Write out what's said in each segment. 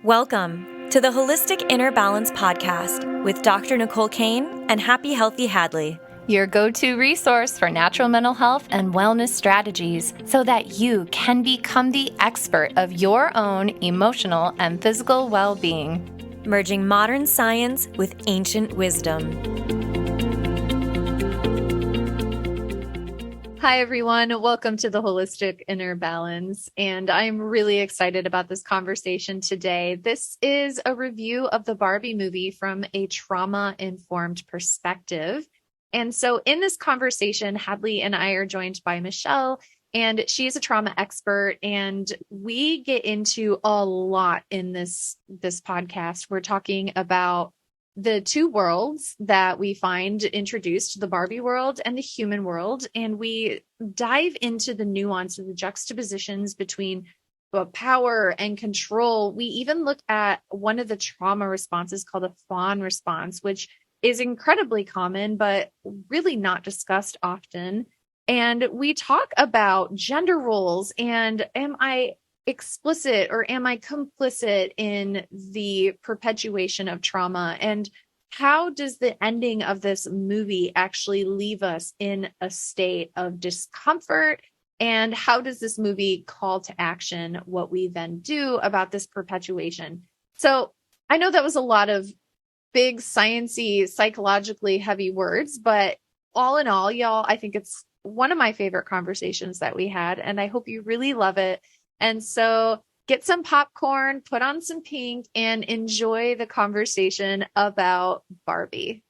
Welcome to the Holistic Inner Balance Podcast with Dr. Nicole Kane and Happy Healthy Hadley, your go-to resource for natural mental health and wellness strategies so that you can become the expert of your own emotional and physical well-being. merging modern science with ancient wisdom. Hi, everyone. Welcome to the Holistic Inner Balance. And I'm really excited about this conversation today. This is a review of the Barbie movie from a trauma-informed perspective. And so in this conversation, Hadley and I are joined by Michele, and she's a trauma expert. And we get into a lot in this podcast. We're talking about the two worlds that we find introduced, the Barbie world and the human world. And we dive into the nuance of the juxtapositions between power and control. We even look at one of the trauma responses called a fawn response, which is incredibly common, but really not discussed often. And we talk about gender roles and am I explicit or am I complicit in the perpetuation of trauma? And how does the ending of this movie actually leave us in a state of discomfort? And how does this movie call to action what we then do about this perpetuation? So I know that was a lot of big sciencey, psychologically heavy words, but all in all, y'all, I think it's one of my favorite conversations that we had, and I hope you really love it. And so get some popcorn, put on some pink, and enjoy the conversation about Barbie.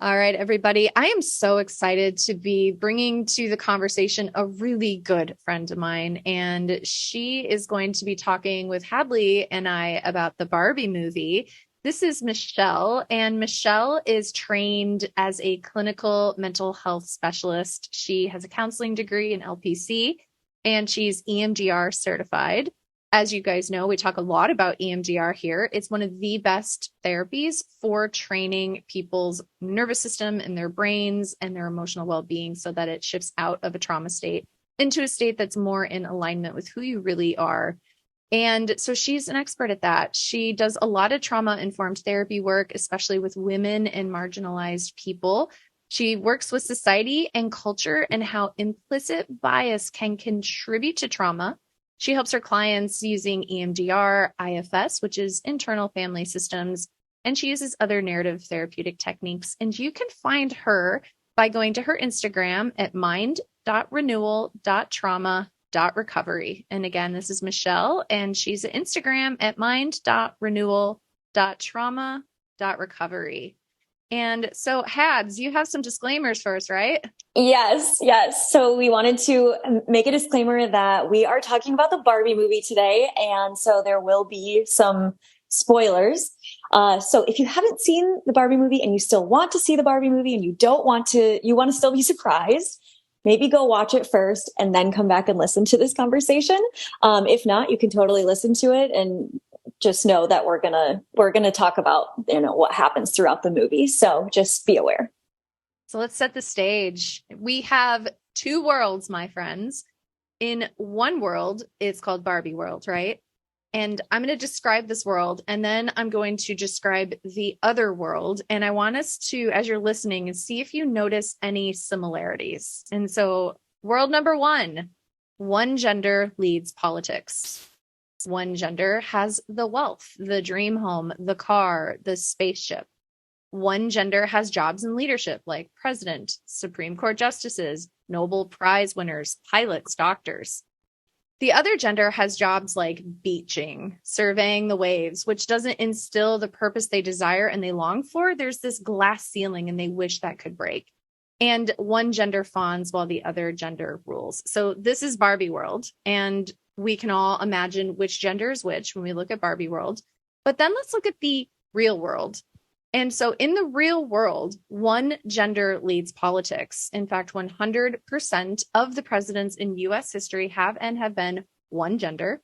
All right, everybody. I am so excited to be bringing to the conversation a really good friend of mine, and she is going to be talking with Hadley and I about the Barbie movie. This is Michele, and Michele is trained as a clinical mental health specialist. She has a counseling degree in LPC, and she's EMDR certified. As you guys know, we talk a lot about EMDR here. It's one of the best therapies for training people's nervous system and their brains and their emotional well-being so that it shifts out of a trauma state into a state that's more in alignment with who you really are. And so she's an expert at that. She does a lot of trauma-informed therapy work, especially with women and marginalized people. She works with society and culture and how implicit bias can contribute to trauma. She helps her clients using EMDR, IFS, which is internal family systems, and she uses other narrative therapeutic techniques. And you can find her by going to her Instagram at mind.renewal.trauma.recovery. And again, this is Michele, and she's at Instagram at mind.renewal.trauma.recovery. And so, Hads, you have some disclaimers for us, right? Yes. So we wanted to make a disclaimer that we are talking about the Barbie movie today. And so there will be some spoilers. So if you haven't seen the Barbie movie and you still want to see the Barbie movie and you want to still be surprised, maybe go watch it first and then come back and listen to this conversation. If not, you can totally listen to it and just know that we're gonna talk about, what happens throughout the movie. So just be aware. So let's set the stage. We have two worlds, my friends. In one world, it's called Barbie world, right? And I'm going to describe this world, and then I'm going to describe the other world. And I want us to, as you're listening, see if you notice any similarities. And so world number one gender leads politics. One gender has the wealth, the dream home, the car, the spaceship. One gender has jobs in leadership like president, Supreme Court justices, Nobel Prize winners, pilots, doctors. The other gender has jobs like beaching, surveying the waves, which doesn't instill the purpose they desire and they long for. There's this glass ceiling and they wish that could break. And one gender fawns while the other gender rules. So this is Barbie world. And we can all imagine which gender is which when we look at Barbie world. But then let's look at the real world. And so in the real world, one gender leads politics. In fact, 100% of the presidents in U.S. history have been one gender.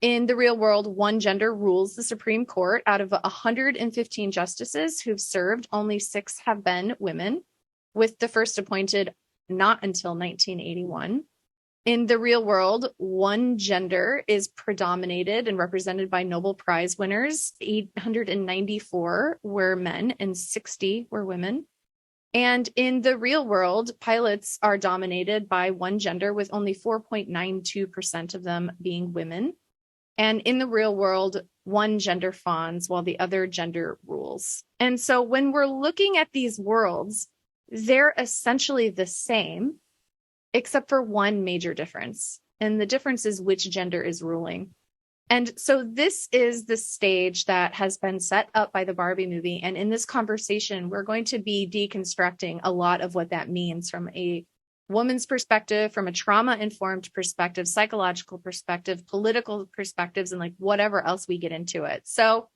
In the real world, one gender rules the Supreme Court. Out of 115 justices who've served, only 6 have been women, with the first appointed not until 1981. in the real world, one gender is predominated and represented by Nobel Prize winners. 894 were men and 60 were women. And in the real world, pilots are dominated by one gender, with only 4.92% of them being women. And in the real world, one gender fawns while the other gender rules. And so when we're looking at these worlds, they're essentially the same, except for one major difference. And the difference is which gender is ruling. And so this is the stage that has been set up by the Barbie movie. And in this conversation, we're going to be deconstructing a lot of what that means from a woman's perspective, from a trauma-informed perspective, psychological perspective, political perspectives, and like whatever else we get into it. So,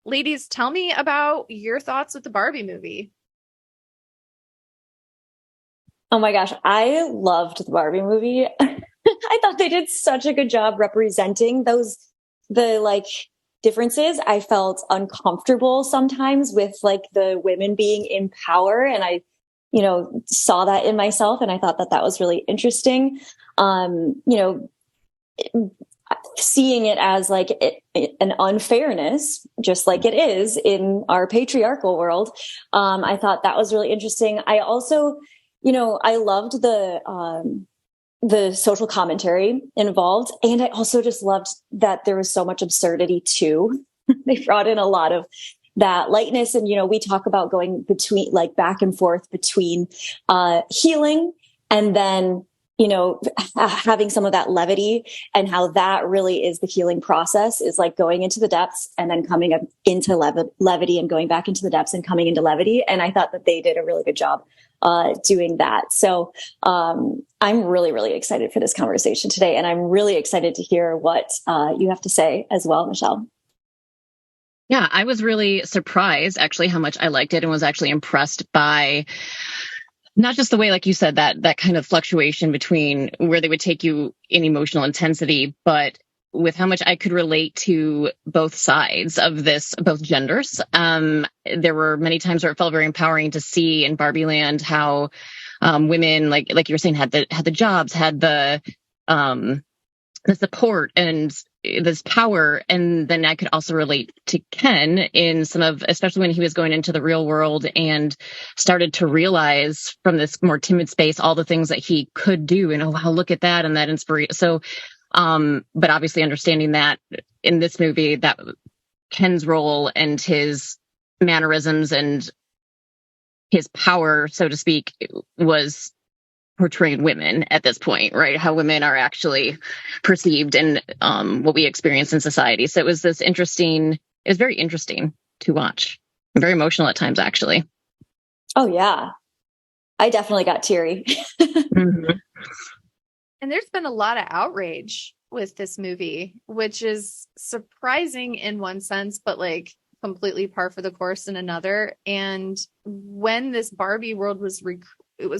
ladies, tell me about your thoughts with the Barbie movie. Oh my gosh, I loved the Barbie movie. I thought they did such a good job representing the differences. I felt uncomfortable sometimes with like the women being in power, and I, saw that in myself, and I thought that was really interesting. Seeing it as like an unfairness, just like it is in our patriarchal world. I thought that was really interesting. I also, I loved the social commentary involved. And I also just loved that there was so much absurdity too. They brought in a lot of that lightness. And, we talk about going between like back and forth between healing and then, having some of that levity, and how that really is the healing process, is like going into the depths and then coming up into levity and going back into the depths and coming into levity. And I thought that they did a really good job doing that. So I'm really, really excited for this conversation today. And I'm really excited to hear what you have to say as well, Michele. Yeah, I was really surprised actually how much I liked it, and was actually impressed by not just the way, like you said, that kind of fluctuation between where they would take you in emotional intensity, but with how much I could relate to both sides of this, both genders. There were many times where it felt very empowering to see in Barbie Land how women, like you were saying, had the jobs, had the support and this power. And then I could also relate to Ken in some of, especially when he was going into the real world and started to realize from this more timid space all the things that he could do, and wow, look at that, and that inspiration. So, but obviously understanding that in this movie, that Ken's role and his mannerisms and his power, so to speak, was portraying women at this point, right? How women are actually perceived and what we experience in society. So it was very interesting to watch. Very emotional at times, actually. Oh, yeah. I definitely got teary. Mm-hmm. And there's been a lot of outrage with this movie, which is surprising in one sense, but like completely par for the course in another. And when this Barbie world was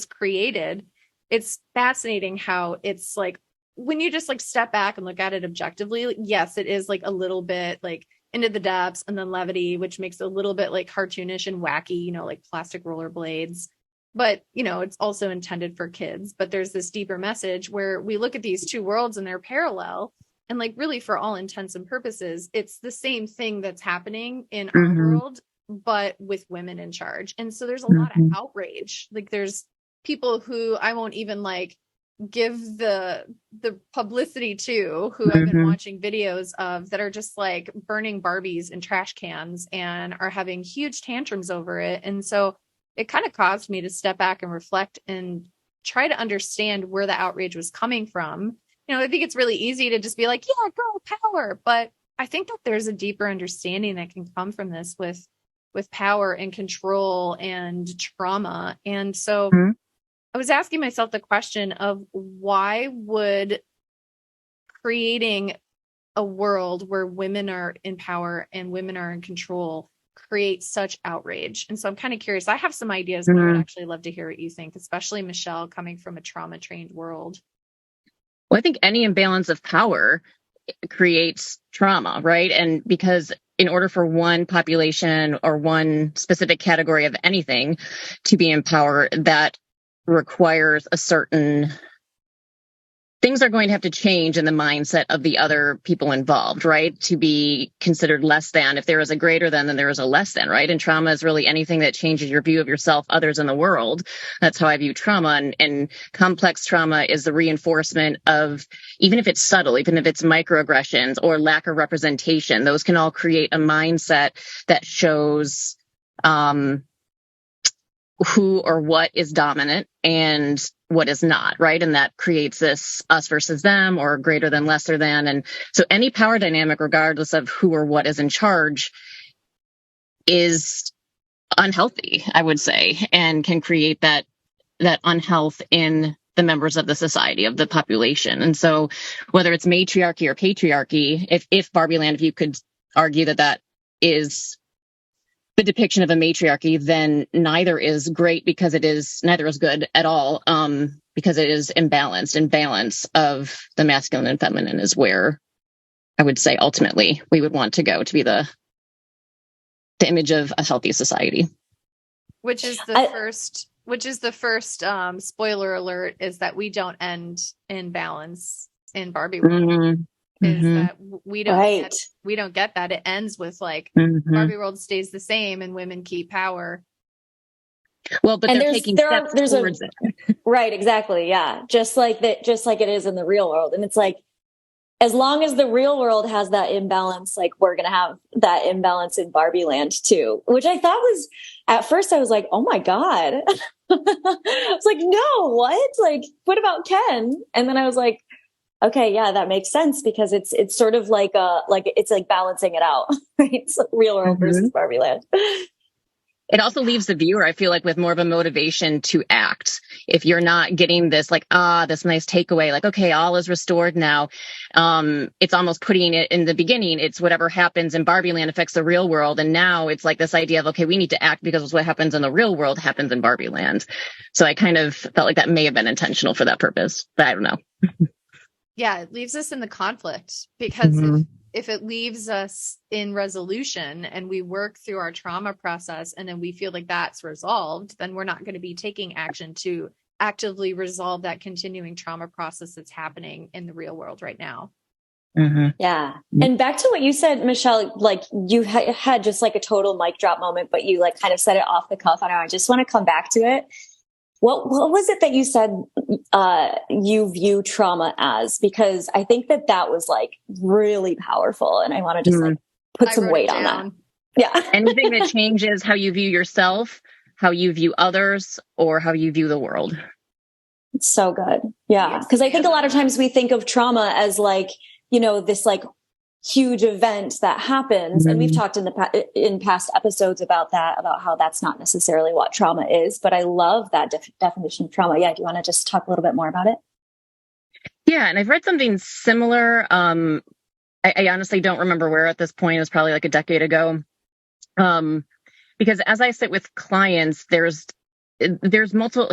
created, it's fascinating how it's like, when you just like step back and look at it objectively, yes, it is like a little bit like into the depths and then levity, which makes it a little bit like cartoonish and wacky, like plastic rollerblades. But, it's also intended for kids. But there's this deeper message where we look at these two worlds and they're parallel. And like really, for all intents and purposes, it's the same thing that's happening in our world, but with women in charge. And so there's a lot of outrage. Like there's people who I won't even like give the publicity to, who I've been watching videos of, that are just like burning Barbies in trash cans and are having huge tantrums over it. And so it kind of caused me to step back and reflect and try to understand where the outrage was coming from. I think it's really easy to just be like, yeah, girl power. But I think that there's a deeper understanding that can come from this with power and control and trauma. And so I was asking myself the question of, why would creating a world where women are in power and women are in control create such outrage? And so I'm kind of curious. I have some ideas, but I'd actually love to hear what you think, especially Michele, coming from a trauma-trained world. Well, I think any imbalance of power creates trauma, right? And because in order for one population or one specific category of anything to be in power, that requires a certain things are going to have to change in the mindset of the other people involved, right? To be considered less than. If there is a greater than, then there is a less than, right? And trauma is really anything that changes your view of yourself, others, in the world. That's how I view trauma. And complex trauma is the reinforcement of, even if it's subtle, even if it's microaggressions or lack of representation, those can all create a mindset that shows who or what is dominant and what is not, right? And that creates this us versus them, or greater than, lesser than. And so any power dynamic, regardless of who or what is in charge, is unhealthy, I would say, and can create that unhealth in the members of the society, of the population. And so whether it's matriarchy or patriarchy, if Barbie Land, if you could argue that is the depiction of a matriarchy, then neither is great, because neither is good at all, because it is imbalanced. And balance of the masculine and feminine is where I would say ultimately we would want to go to be the image of a healthy society. Which is the first spoiler alert, is that we don't end in balance in Barbie World. Mm-hmm. Is that we don't get that. It ends with Barbie World stays the same and women keep power. Well, but they're taking steps towards it. Right, exactly. Yeah. Just like it is in the real world. And it's like, as long as the real world has that imbalance, we're going to have that imbalance in Barbie Land too, which I thought was, at first I was like, oh my God. I was like, no, what? What about Ken? And then I was like, okay, yeah, that makes sense, because it's sort of it's balancing it out, right? It's real world versus Barbie Land. It also leaves the viewer, I feel like, with more of a motivation to act. If you're not getting this this nice takeaway, okay, all is restored now. It's almost putting it in the beginning. It's whatever happens in Barbie Land affects the real world. And now it's this idea of, okay, we need to act because what happens in the real world happens in Barbie Land. So I kind of felt like that may have been intentional for that purpose, but I don't know. Yeah, it leaves us in the conflict, because if it leaves us in resolution and we work through our trauma process and then we feel like that's resolved, then we're not going to be taking action to actively resolve that continuing trauma process that's happening in the real world right now. Yeah. And back to what you said, Michele, you had just a total mic drop moment, but you kind of said it off the cuff. I just want to come back to it. What was it that you said you view trauma as? Because I think that was really powerful, and I want to just put some weight on that. Yeah. Anything that changes how you view yourself, how you view others, or how you view the world. It's so good. Yeah. Because I think a lot of times we think of trauma as this huge event that happens. And we've talked in past episodes about how that's not necessarily what trauma is, but I love that definition of trauma. Yeah. Do you want to just talk a little bit more about it? Yeah. And I've read something similar. I honestly don't remember where at this point. It was probably a decade ago. Because as I sit with clients, there's multiple.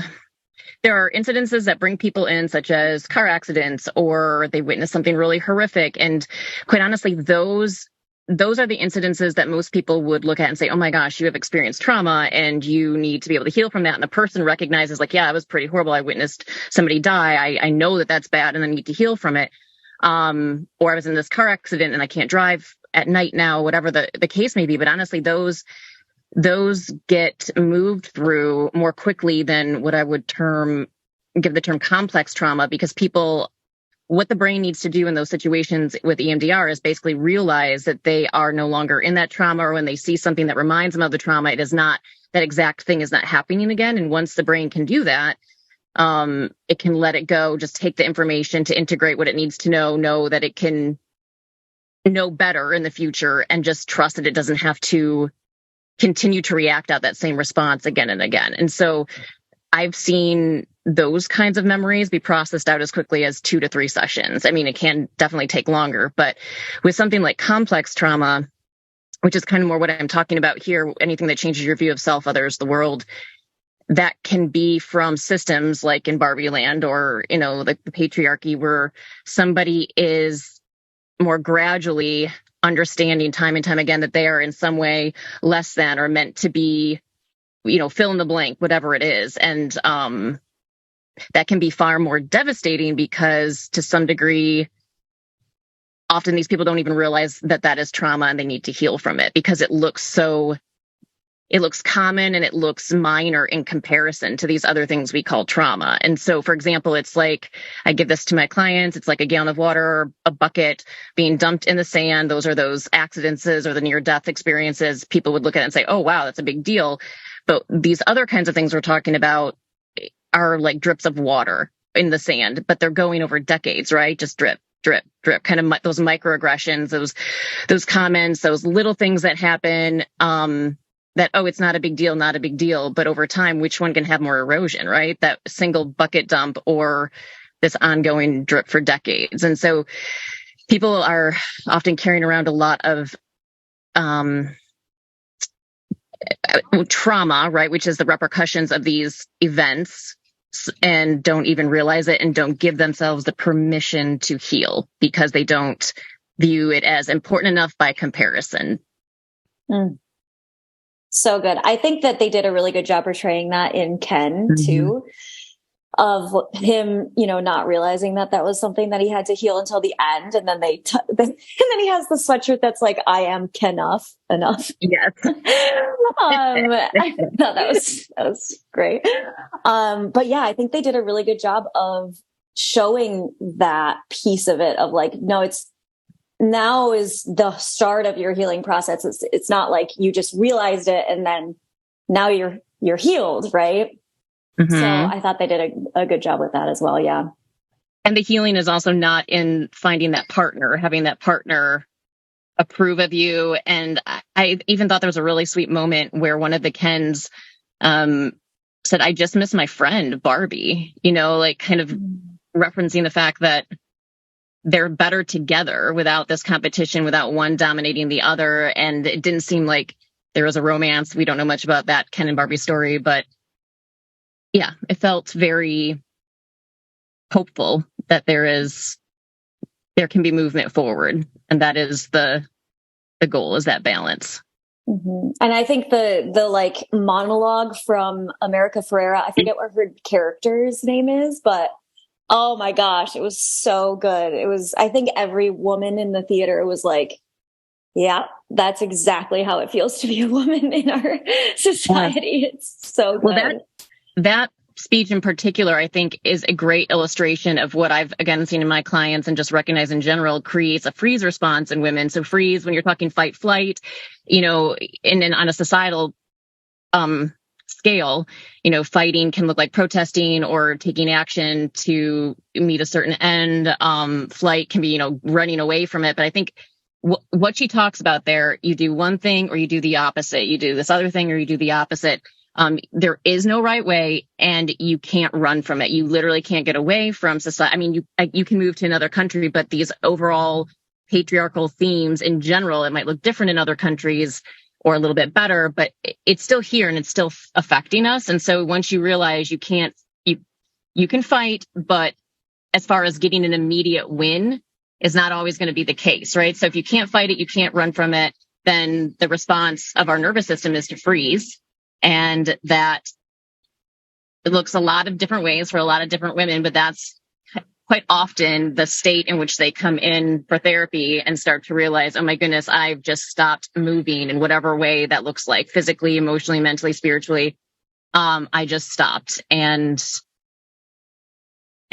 There are incidences that bring people in, such as car accidents, or they witness something really horrific. And quite honestly, those are the incidences that most people would look at and say, oh my gosh, you have experienced trauma and you need to be able to heal from that. And the person recognizes yeah, it was pretty horrible. I witnessed somebody die. I know that that's bad and I need to heal from it. Or I was in this car accident and I can't drive at night now, whatever the case may be. But honestly, those get moved through more quickly than what I would give the term complex trauma, because what the brain needs to do in those situations with EMDR is basically realize that they are no longer in that trauma, or when they see something that reminds them of the trauma, that exact thing is not happening again. And once the brain can do that, it can let it go, just take the information to integrate what it needs to know that it can know better in the future, and just trust that it doesn't have to continue to react out that same response again and again. And so I've seen those kinds of memories be processed out as quickly as 2 to 3 sessions. I mean, it can definitely take longer, but with something like complex trauma, which is kind of more what I'm talking about here, anything that changes your view of self, others, the world, that can be from systems like in Barbie Land, or, the patriarchy, where somebody is more gradually understanding time and time again that they are in some way less than, or meant to be, fill in the blank, whatever it is. And that can be far more devastating because to some degree, often these people don't even realize that that is trauma and they need to heal from it because it looks common and it looks minor in comparison to these other things we call trauma. And so, for example, it's like, I give this to my clients, it's like a gallon of water or a bucket being dumped in the sand. Those are those accidents or the near-death experiences. People would look at it and say, oh, wow, that's a big deal. But these other kinds of things we're talking about are like drips of water in the sand, but they're going over decades, right? Just drip, drip, drip, kind of those microaggressions, those comments, those little things that happen, that, oh, it's not a big deal, not a big deal. But over time, which one can have more erosion, right? That single bucket dump or this ongoing drip for decades. And so people are often carrying around a lot of trauma, right? Which is the repercussions of these events, and don't even realize it and don't give themselves the permission to heal because they don't view it as important enough by comparison. Mm. So good. I think that they did a really good job portraying that in Ken too, of him, not realizing that that was something that he had to heal until the end. And then and then he has the sweatshirt that's like, I am Ken-enough. Yes. I thought that was great. But yeah, I think they did a really good job of showing that piece of it of like, no, now is the start of your healing process. It's not like you just realized it and then now you're healed, right? Mm-hmm. So I thought they did a good job with that as well. Yeah. And the healing is also not in finding that partner, having that partner approve of you. And I even thought there was a really sweet moment where one of the Kens said, I just miss my friend Barbie, like kind of referencing the fact that they're better together without this competition, without one dominating the other. And it didn't seem like there was a romance. We don't know much about that Ken and Barbie story, but yeah, it felt very hopeful that there can be movement forward. And that is the goal, is that balance. Mm-hmm. And I think the like monologue from America Ferrera, I forget what her character's name is, but oh my gosh, it was so good. I think every woman in the theater was like, yeah, that's exactly how it feels to be a woman in our society. Yeah. It's so good. Well, that speech in particular, I think, is a great illustration of what I've, again, seen in my clients and just recognize in general creates a freeze response in women. So freeze, when you're talking fight, flight, and then on a societal scale, fighting can look like protesting or taking action to meet a certain end. Flight can be, running away from it. But I think what she talks about there, you do one thing or you do the opposite. You do this other thing or you do the opposite. There is no right way and you can't run from it. You literally can't get away from society. I mean, you can move to another country, but these overall patriarchal themes in general, it might look different in other countries or a little bit better, but it's still here and it's still affecting us. And so once you realize you can fight, but as far as getting an immediate win is not always going to be the case, right? So if you can't fight it, you can't run from it, then the response of our nervous system is to freeze. And that it looks a lot of different ways for a lot of different women, but that's quite often the state in which they come in for therapy and start to realize, oh my goodness, I've just stopped moving in whatever way that looks like, physically, emotionally, mentally, spiritually. I just stopped and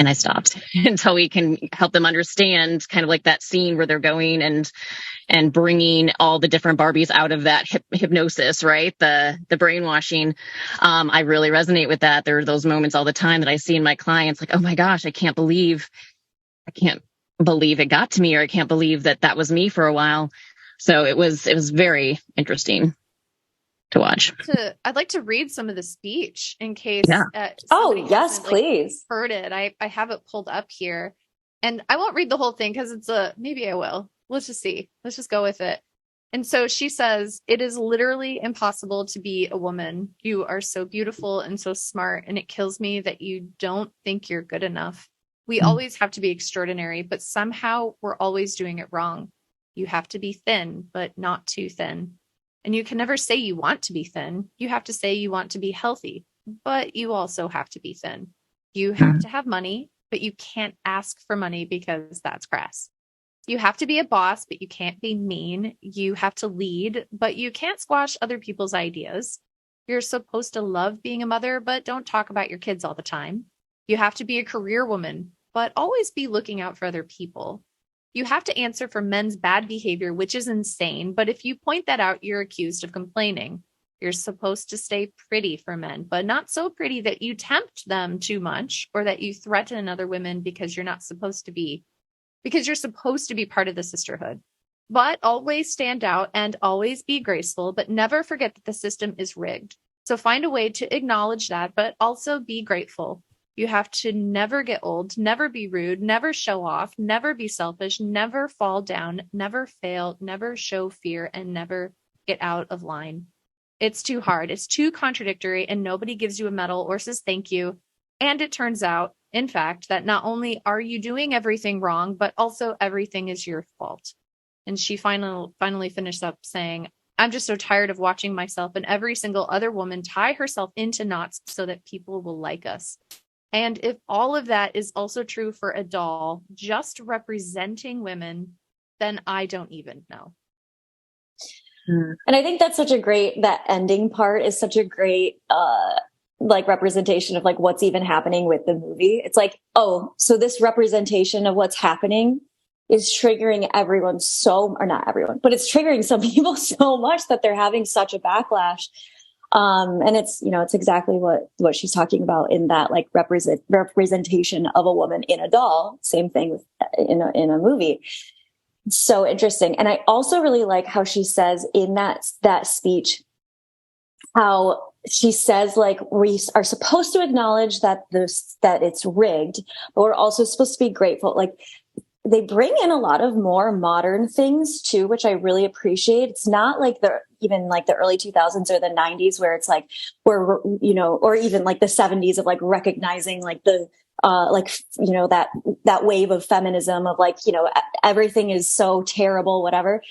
I stopped until we can help them understand kind of like that scene where they're going and bringing all the different Barbies out of that hypnosis, right? The brainwashing. I really resonate with that. There are those moments all the time that I see in my clients, like, oh my gosh, I can't believe it got to me, or I can't believe that was me for a while. So it was very interesting to watch. I'd like to read some of the speech in case. Yeah. Oh yes, please. Heard it. I have it pulled up here, and I won't read the whole thing because maybe I will. Let's just see. Let's just go with it. And so she says, it is literally impossible to be a woman. You are so beautiful and so smart, and it kills me that you don't think you're good enough. We always have to be extraordinary, but somehow we're always doing it wrong. You have to be thin, but not too thin. And you can never say you want to be thin. You have to say you want to be healthy, but you also have to be thin. You have to have money, but you can't ask for money because that's crass. You have to be a boss, but you can't be mean. You have to lead, but you can't squash other people's ideas. You're supposed to love being a mother, but don't talk about your kids all the time. You have to be a career woman, but always be looking out for other people. You have to answer for men's bad behavior, which is insane. But if you point that out, you're accused of complaining. You're supposed to stay pretty for men, but not so pretty that you tempt them too much or that you threaten other women because you're supposed to be part of the sisterhood. But always stand out and always be graceful, but never forget that the system is rigged. So find a way to acknowledge that, but also be grateful. You have to never get old, never be rude, never show off, never be selfish, never fall down, never fail, never show fear, and never get out of line. It's too hard. It's too contradictory, and nobody gives you a medal or says thank you. And it turns out, in fact, that not only are you doing everything wrong, but also everything is your fault. And she finally finished up saying, I'm just so tired of watching myself and every single other woman tie herself into knots so that people will like us. And if all of that is also true for a doll just representing women, then I don't even know. And I think that's that ending part is such a great, representation of like what's even happening with the movie. It's like, oh, so this representation of what's happening is triggering or not everyone, but it's triggering some people so much that they're having such a backlash. And it's exactly what she's talking about in that like representation of a woman in a doll. Same thing with in a movie. So interesting. And I also really like how she says in that speech, how she says, like, we are supposed to acknowledge that it's rigged, but we're also supposed to be grateful. Like, they bring in a lot of more modern things too, which I really appreciate. It's not like even like the early 2000s or the 90s where it's like, or even like the 70s of like recognizing like the, that wave of feminism of like, everything is so terrible, whatever.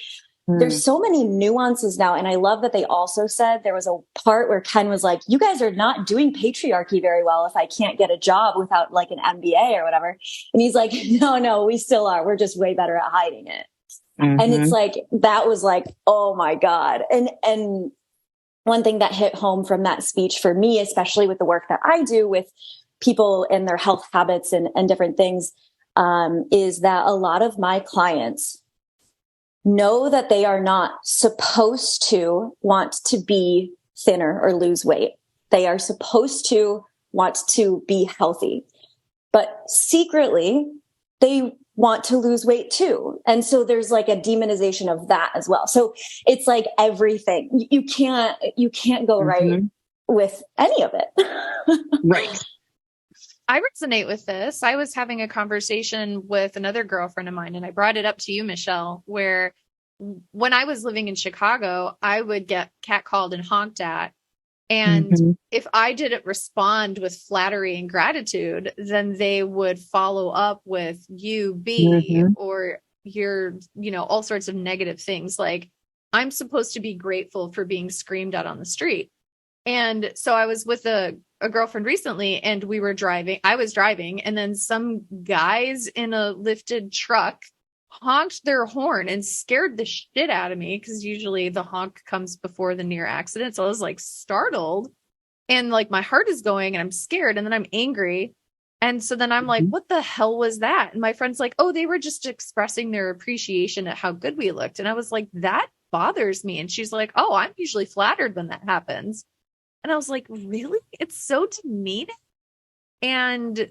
There's so many nuances now. And I love that they also said there was a part where Ken was like, you guys are not doing patriarchy very well if I can't get a job without like an MBA or whatever. And he's like, no, we still are. We're just way better at hiding it. Mm-hmm. And it's like, that was like, oh my God. And one thing that hit home from that speech for me, especially with the work that I do with people and their health habits and different things, is that a lot of my clients know that they are not supposed to want to be thinner or lose weight. They are supposed to want to be healthy, but secretly they want to lose weight too. And so there's like a demonization of that as well. So it's like everything. You can't go right with any of it. Right. I resonate with this. I was having a conversation with another girlfriend of mine, and I brought it up to you, Michele, where when I was living in Chicago, I would get catcalled and honked at. And if I didn't respond with flattery and gratitude, then they would follow up with you be or your, all sorts of negative things. Like, I'm supposed to be grateful for being screamed at on the street. And so I was with a girlfriend recently, and I was driving, and then some guys in a lifted truck honked their horn and scared the shit out of me, because usually the honk comes before the near accident. So I was like startled, and like my heart is going, and I'm scared, and then I'm angry. And so then I'm like, what the hell was that? And my friend's like, oh, they were just expressing their appreciation at how good we looked. And I was like, that bothers me. And she's like, oh, I'm usually flattered when that happens. And I was like, really? It's so demeaning. And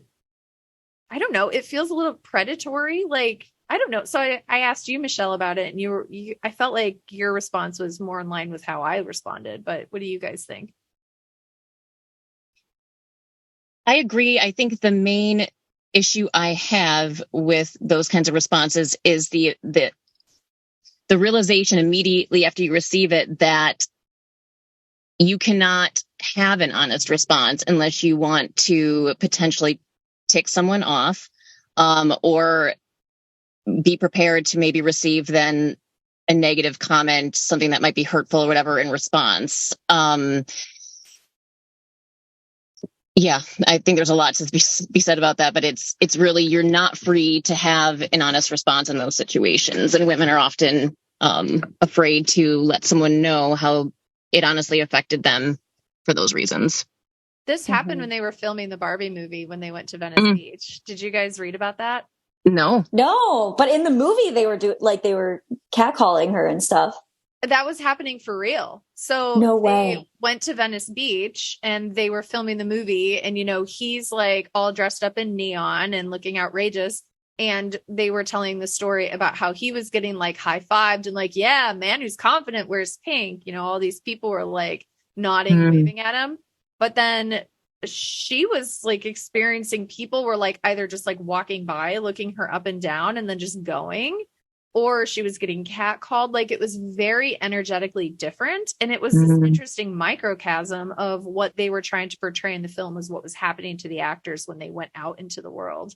I don't know, it feels a little predatory. Like, I don't know. So I asked you, Michele, about it, and I felt like your response was more in line with how I responded. But what do you guys think? I agree. I think the main issue I have with those kinds of responses is the realization immediately after you receive it that you cannot have an honest response unless you want to potentially tick someone off, or be prepared to maybe receive then a negative comment, something that might be hurtful or whatever in response. Yeah, I think there's a lot to be said about that, but it's really, you're not free to have an honest response in those situations, and women are often afraid to let someone know how it honestly affected them for those reasons. This happened when they were filming the Barbie movie when they went to Venice Beach. Did you guys read about that? No. But in the movie they were catcalling her and stuff. That was happening for real. So No they way. went to Venice Beach and they were filming the movie, and he's like all dressed up in neon and looking outrageous. And they were telling the story about how he was getting like high-fived and like, yeah, man who's confident wears pink. All these people were like nodding and waving at him. But then she was like experiencing people were like either just like walking by, looking her up and down and then just going, or she was getting catcalled. Like, it was very energetically different. And it was this interesting microcosm of what they were trying to portray in the film was what was happening to the actors when they went out into the world.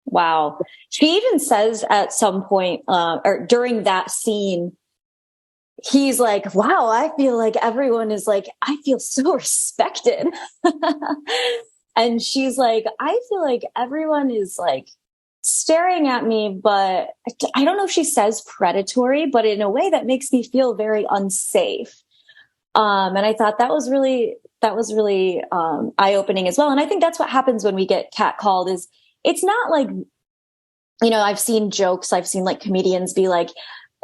Wow. She even says at some point, or during that scene, he's like, wow, I feel like everyone is like, I feel so respected. And she's like, I feel like everyone is like staring at me, but I don't know if she says predatory, but in a way that makes me feel very unsafe. And I thought that was really eye-opening as well. And I think that's what happens when we get catcalled. Is it's not like, I've seen jokes, I've seen like comedians be like,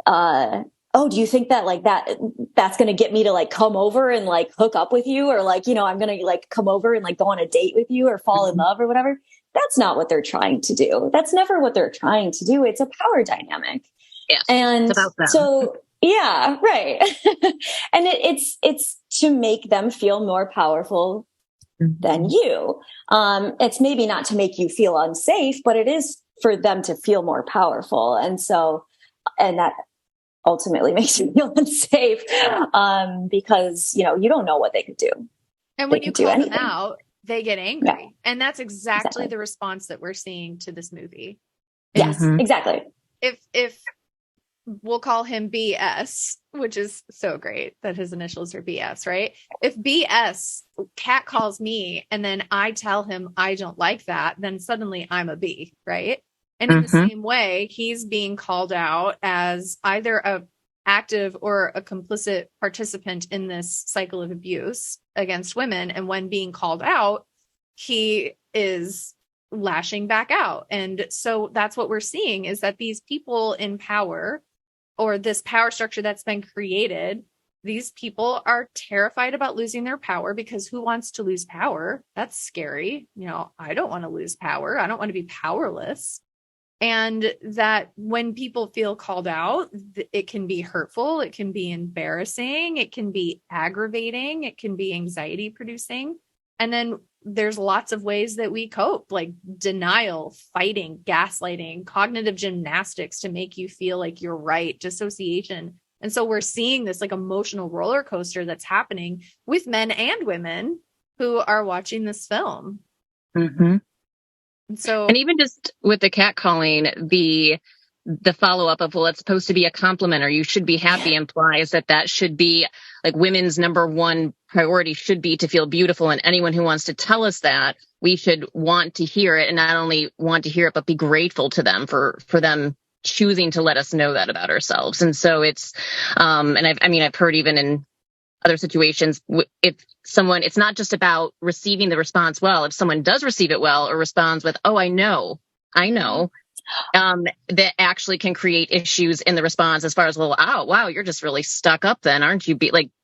oh, do you think that like that's going to get me to like come over and like hook up with you? Or like, I'm going to like come over and like go on a date with you or fall in love or whatever. That's not what they're trying to do. That's never what they're trying to do. It's a power dynamic. Yeah. And it's about them. So, yeah, right. And it's to make them feel more powerful than you. It's maybe not to make you feel unsafe, but it is for them to feel more powerful. And so, and that ultimately makes you feel unsafe, because, you don't know what they could do. And when you call them out, they get angry. Yeah. And that's exactly the response that we're seeing to this movie. Yes, exactly. If we'll call him BS, which is so great that his initials are BS, right? If BS cat calls me and then I tell him I don't like that, then suddenly I'm a B, right? And in the same way, he's being called out as either a active or a complicit participant in this cycle of abuse against women. And when being called out, he is lashing back out. And so that's what we're seeing, is that these people in power, or this power structure that's been created, these people are terrified about losing their power, because who wants to lose power? That's scary. I don't want to lose power. I don't want to be powerless. And that when people feel called out, it can be hurtful, it can be embarrassing, it can be aggravating, it can be anxiety producing. And then there's lots of ways that we cope, like denial, fighting, gaslighting, cognitive gymnastics to make you feel like you're right, dissociation. And so we're seeing this like emotional roller coaster that's happening with men and women who are watching this film. And even just with the catcalling, the follow-up of, well, it's supposed to be a compliment, or you should be happy, implies that should be like women's number one priority should be to feel beautiful. And anyone who wants to tell us that, we should want to hear it, and not only want to hear it, but be grateful to them for them choosing to let us know that about ourselves. And so it's, and I've heard even in other situations, if someone, it's not just about receiving the response well. If someone does receive it well or responds with, oh, I know, that actually can create issues in the response as far as, well, oh, wow, you're just really stuck up then, aren't you?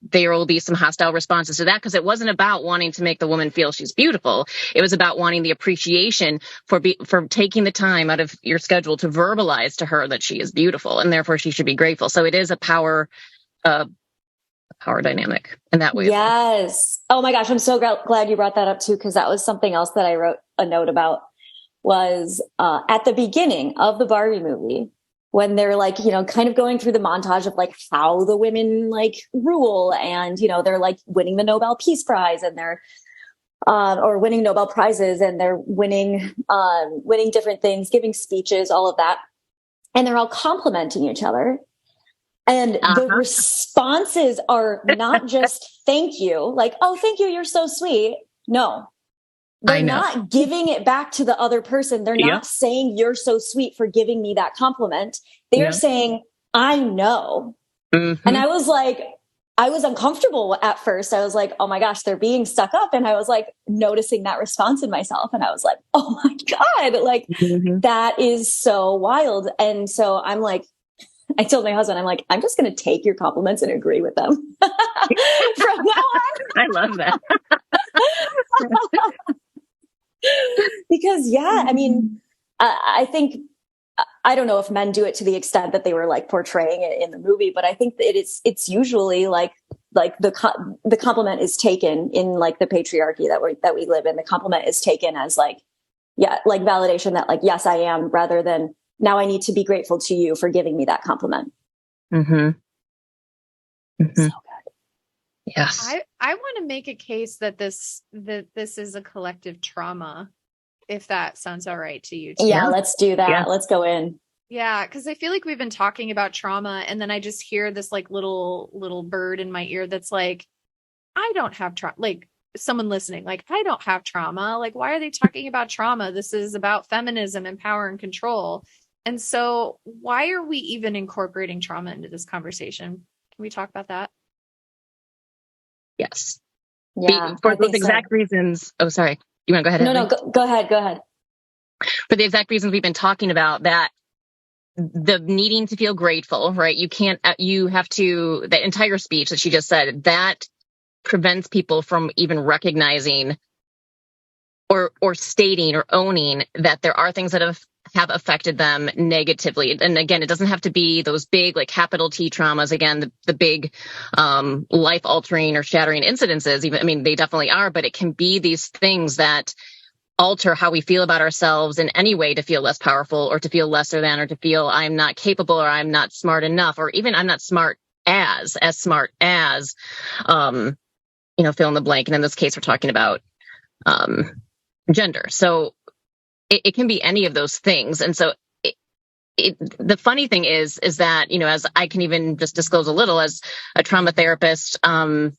There will be some hostile responses to that, because it wasn't about wanting to make the woman feel she's beautiful. It was about wanting the appreciation for taking the time out of your schedule to verbalize to her that she is beautiful, and therefore she should be grateful. So it is a power dynamic in that way. Yes. Oh my gosh. I'm so glad you brought that up too, because that was something else that I wrote a note about, was at the beginning of the Barbie movie, when they're like, kind of going through the montage of like how the women like rule, and, they're like winning the Nobel Peace Prize, and they're, or winning Nobel Prizes, and they're winning different things, giving speeches, all of that. And they're all complimenting each other. And the responses are not just thank you, like, oh, thank you, you're so sweet. No, they're not giving it back to the other person. They're not saying you're so sweet for giving me that compliment. They're saying, I know. Mm-hmm. And I was like, I was uncomfortable at first. I was like, oh my gosh, they're being stuck up. And I was like noticing that response in myself. And I was like, oh my God, like that is so wild. And so I'm like, I told my husband, I'm like, I'm just going to take your compliments and agree with them from now on. I love that. Because I mean, I think, I don't know if men do it to the extent that they were like portraying it in the movie, but I think that it's usually like the compliment is taken in like the patriarchy that we live in. The compliment is taken as like, like validation that like, yes, I am, rather than now I need to be grateful to you for giving me that compliment. Mm-hmm. Mm-hmm. So good. Yes. I want to make a case that this is a collective trauma, if that sounds all right to you too. Yeah, let's do that. Yeah. Let's go in. Yeah, because I feel like we've been talking about trauma, and then I just hear this like little bird in my ear that's like, I don't have trauma. Like someone listening, like, I don't have trauma. Like, why are they talking about trauma? This is about feminism and power and control. And so why are we even incorporating trauma into this conversation? Can we talk about that? Yes. Yeah. For those exact reasons. Oh, sorry. You want to go ahead? No, go ahead. For the exact reasons we've been talking about, that the needing to feel grateful, right? You have to, that entire speech that she just said, that prevents people from even recognizing or stating or owning that there are things that have affected them negatively. And again, it doesn't have to be those big, like capital T traumas. Again, the big life altering or shattering incidences. Even, I mean, they definitely are, but it can be these things that alter how we feel about ourselves in any way, to feel less powerful or to feel lesser than, or to feel I'm not capable or I'm not smart enough, or even I'm not smart as smart as, fill in the blank. And in this case, we're talking about gender. So it can be any of those things. And so the funny thing is that, as I can even just disclose a little, as a trauma therapist, have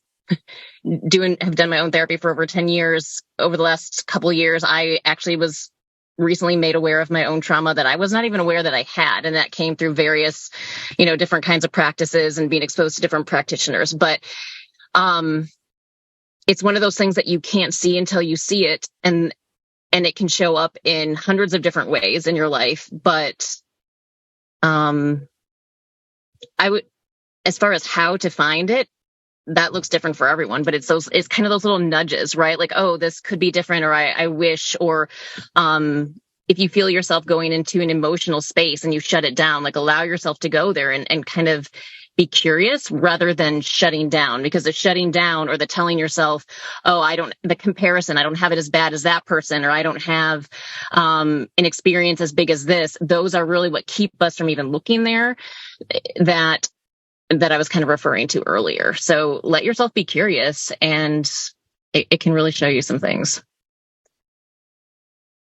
done my own therapy for over 10 years. Over the last couple of years, I actually was recently made aware of my own trauma that I was not even aware that I had. And that came through various, different kinds of practices and being exposed to different practitioners. But it's one of those things that you can't see until you see it. And it can show up in hundreds of different ways in your life. But I would, as far as how to find it, that looks different for everyone, but it's kind of those little nudges, right? Like, oh, this could be different, or I wish, or if you feel yourself going into an emotional space and you shut it down, like allow yourself to go there and kind of be curious rather than shutting down, because the shutting down or the telling yourself, oh, the comparison, I don't have it as bad as that person, or I don't have an experience as big as this. Those are really what keep us from even looking there, that I was kind of referring to earlier. So let yourself be curious, and it can really show you some things.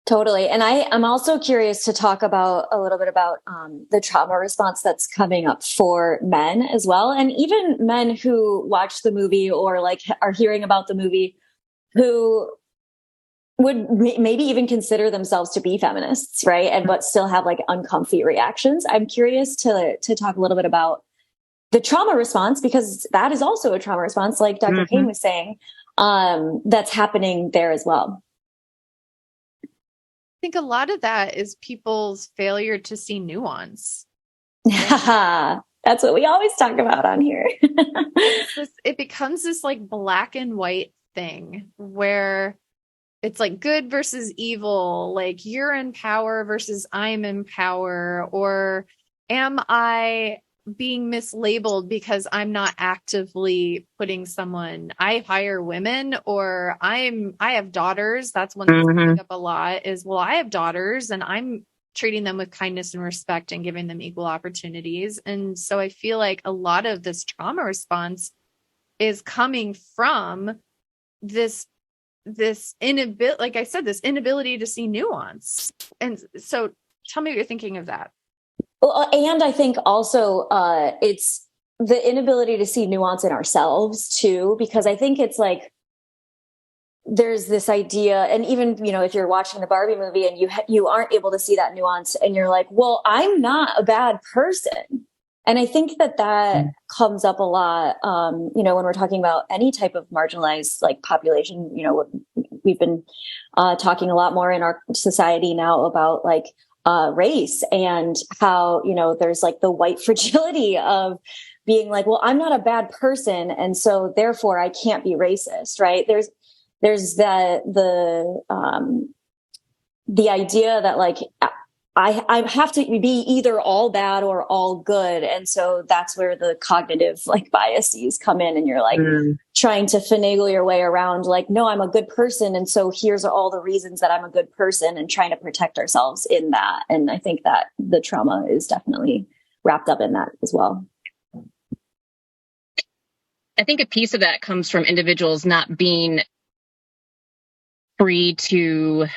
Totally. And I'm also curious to talk about a little bit about the trauma response that's coming up for men as well. And even men who watch the movie or like are hearing about the movie, who would maybe even consider themselves to be feminists, right? And but still have like uncomfy reactions. I'm curious to talk a little bit about the trauma response, because that is also a trauma response, like Dr. Kane was saying, that's happening there as well. I think a lot of that is people's failure to see nuance. That's what we always talk about on here. It becomes this like black and white thing where it's like good versus evil, like you're in power versus I'm in power, or am I being mislabeled because I'm not actively putting someone, I hire women, or I have daughters. That's one that's coming up a lot is, well, I have daughters and I'm treating them with kindness and respect and giving them equal opportunities. And so I feel like a lot of this trauma response is coming from this inability, like I said, this inability to see nuance. And so tell me what you're thinking of that. Well, and I think also it's the inability to see nuance in ourselves too, because I think it's like, there's this idea, and even, if you're watching the Barbie movie and you aren't able to see that nuance, and you're like, well, I'm not a bad person. And I think that comes up a lot, when we're talking about any type of marginalized like population. We've been talking a lot more in our society now about like race, and how, there's like the white fragility of being like, well, I'm not a bad person, and so therefore I can't be racist, right? There's the idea that like I have to be either all bad or all good. And so that's where the cognitive like biases come in, and you're like trying to finagle your way around like, no, I'm a good person. And so here's all the reasons that I'm a good person, and trying to protect ourselves in that. And I think that the trauma is definitely wrapped up in that as well. I think a piece of that comes from individuals not being free to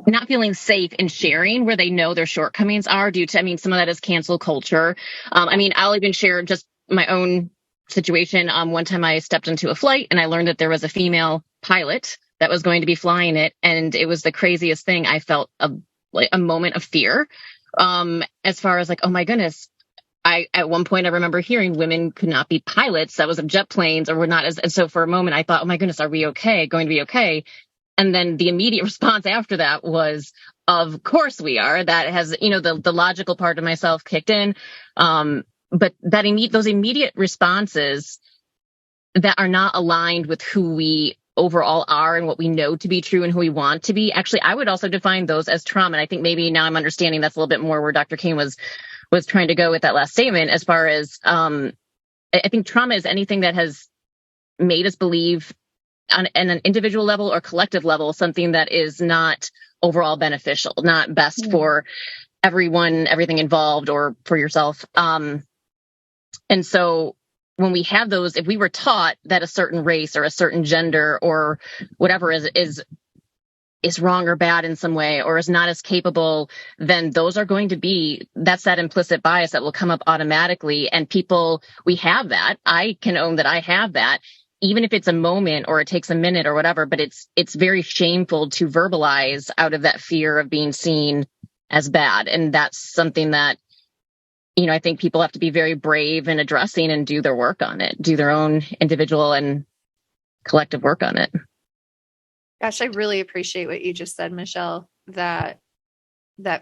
not feeling safe in sharing where they know their shortcomings are due to, some of that is cancel culture. I'll even share just my own situation. One time I stepped into a flight and I learned that there was a female pilot that was going to be flying it. And it was the craziest thing. I felt a moment of fear, as far as like, oh my goodness. At one point, I remember hearing women could not be pilots. That was of jet planes, or were not. And so for a moment, I thought, oh my goodness, are we okay? Going to be okay? And then the immediate response after that was, of course we are. That has, the logical part of myself kicked in. But those immediate responses that are not aligned with who we overall are and what we know to be true and who we want to be. Actually, I would also define those as trauma. And I think maybe now I'm understanding that's a little bit more where Dr. Kane was trying to go with that last statement, as far as I think trauma is anything that has made us believe on an individual level or collective level something that is not overall beneficial, not best for everyone, everything involved, or for yourself. And so when we have those, if we were taught that a certain race or a certain gender or whatever is wrong or bad in some way, or is not as capable, then those are going to that's that implicit bias that will come up automatically. And we have that. I can own that I have that, even if it's a moment or it takes a minute or whatever, but it's very shameful to verbalize out of that fear of being seen as bad. And that's something that, I think people have to be very brave in addressing and do their work on it, do their own individual and collective work on it. Gosh, I really appreciate what you just said, Michele, that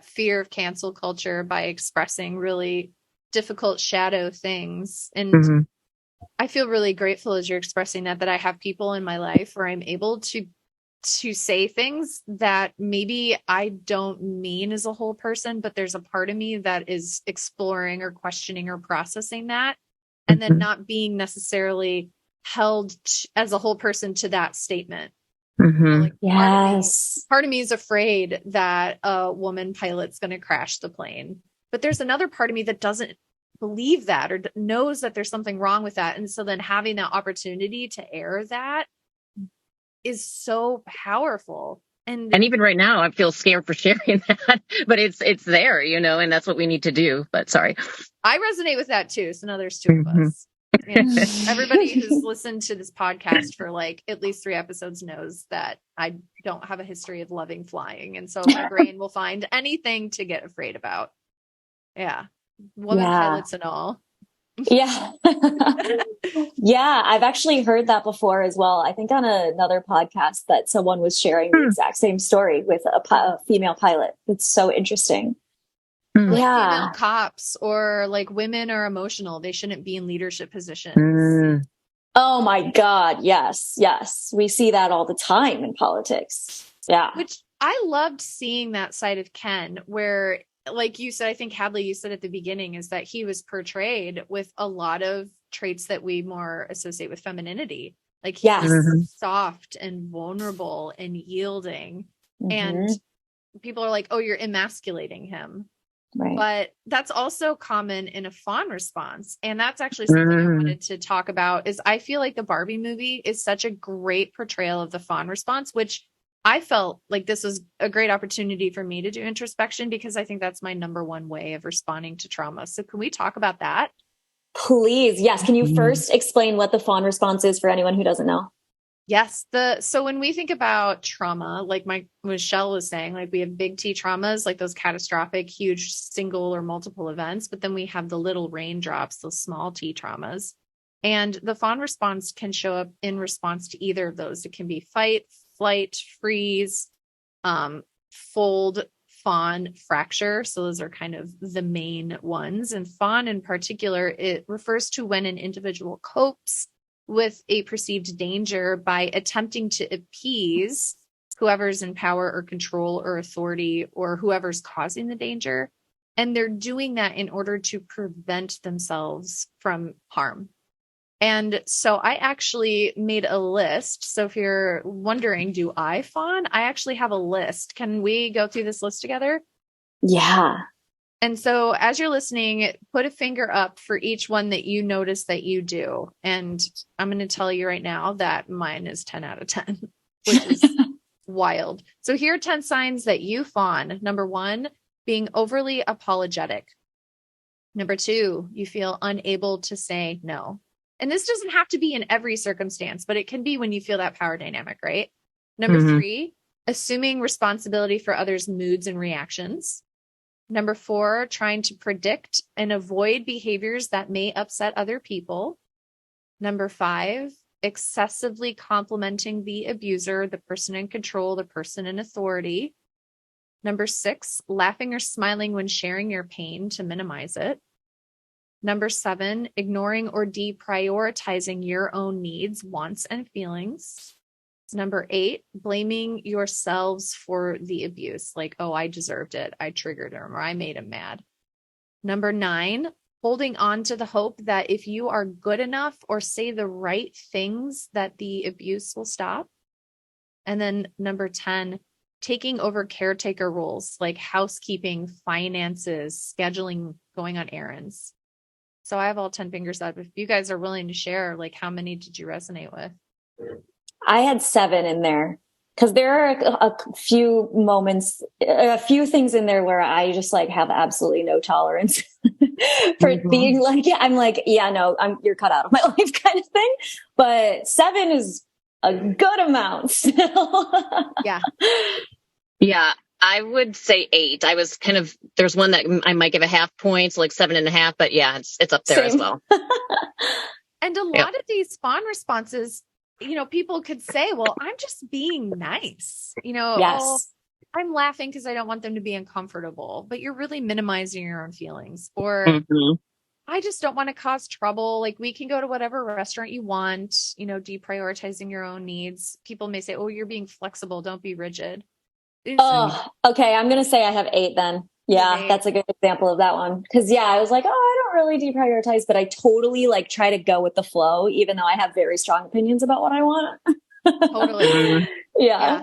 fear of cancel culture by expressing really difficult shadow things. And I feel really grateful as you're expressing that I have people in my life where I'm able to say things that maybe I don't mean as a whole person, but there's a part of me that is exploring or questioning or processing that, and then not being necessarily held as a whole person to that statement. Like yes. Part of me is afraid that a woman pilot's going to crash the plane, but there's another part of me that doesn't believe that or knows that there's something wrong with that. And so then having that opportunity to air that is so powerful. And even right now, I feel scared for sharing that, but it's there, and that's what we need to do. But sorry. I resonate with that too. So now there's two of us. And everybody who's listened to this podcast for like at least 3 episodes knows that I don't have a history of loving flying. And so my brain will find anything to get afraid about. Yeah. Women pilots and all. Yeah. Yeah. I've actually heard that before as well. I think on another podcast that someone was sharing the exact same story with a female pilot. It's so interesting. Like female cops or like women are emotional. They shouldn't be in leadership positions. Oh my God. Yes. Yes. We see that all the time in politics. Yeah. Which I loved seeing that side of Ken where, like you said, I think Hadley, you said at the beginning, is that he was portrayed with a lot of traits that we more associate with femininity. Like he's soft and vulnerable and yielding. And people are like, oh, you're emasculating him. Right. But that's also common in a fawn response. And that's actually something I wanted to talk about is I feel like the Barbie movie is such a great portrayal of the fawn response, which I felt like this was a great opportunity for me to do introspection because I think that's my number one way of responding to trauma. So can we talk about that? Please. Yes. Can you first explain what the fawn response is for anyone who doesn't know? Yes. So when we think about trauma, like Michele was saying, like we have big T traumas, like those catastrophic, huge single or multiple events, but then we have the little raindrops, those small T traumas. And the fawn response can show up in response to either of those. It can be fight, flight, freeze, fold, fawn, fracture. So those are kind of the main ones. And fawn in particular, it refers to when an individual copes with a perceived danger by attempting to appease whoever's in power or control or authority or whoever's causing the danger. And they're doing that in order to prevent themselves from harm. And so I actually made a list. So if you're wondering, do I fawn? I actually have a list. Can we go through this list together? Yeah. And so as you're listening, put a finger up for each one that you notice that you do. And I'm going to tell you right now that mine is 10 out of 10, which is wild. So here are 10 signs that you fawn. Number 1, being overly apologetic. Number 2, you feel unable to say no. And this doesn't have to be in every circumstance, but it can be when you feel that power dynamic, right? Number 3, assuming responsibility for others' moods and reactions. Number 4, trying to predict and avoid behaviors that may upset other people. Number 5, excessively complimenting the abuser, the person in control, the person in authority. Number 6, laughing or smiling when sharing your pain to minimize it. Number 7, ignoring or deprioritizing your own needs, wants, and feelings. Number 8, blaming yourselves for the abuse. Like, oh, I deserved it. I triggered him or I made him mad. Number 9, holding on to the hope that if you are good enough or say the right things that the abuse will stop. And then number 10, taking over caretaker roles like housekeeping, finances, scheduling, going on errands. So I have all 10 fingers up. If you guys are willing to share, like how many did you resonate with? I had 7 in there because there are a few moments, a few things in there where I just like have absolutely no tolerance for being like, I'm like, yeah, no, you're cut out of my life kind of thing. But 7 is a good amount still. Yeah. Yeah. I would say 8. I was there's one that I might give a half point, so like 7.5, but yeah, it's up there as well. And a lot of these fawn responses, people could say, well, I'm just being nice, Yes. Oh, I'm laughing because I don't want them to be uncomfortable, but you're really minimizing your own feelings. Or I just don't want to cause trouble. Like we can go to whatever restaurant you want, deprioritizing your own needs. People may say, oh, you're being flexible. Don't be rigid. Oh, okay. I'm going to say I have 8 then. Yeah, that's a good example of that one. Because I was like, oh, I don't really deprioritize, but I totally like try to go with the flow, even though I have very strong opinions about what I want. Totally. Yeah.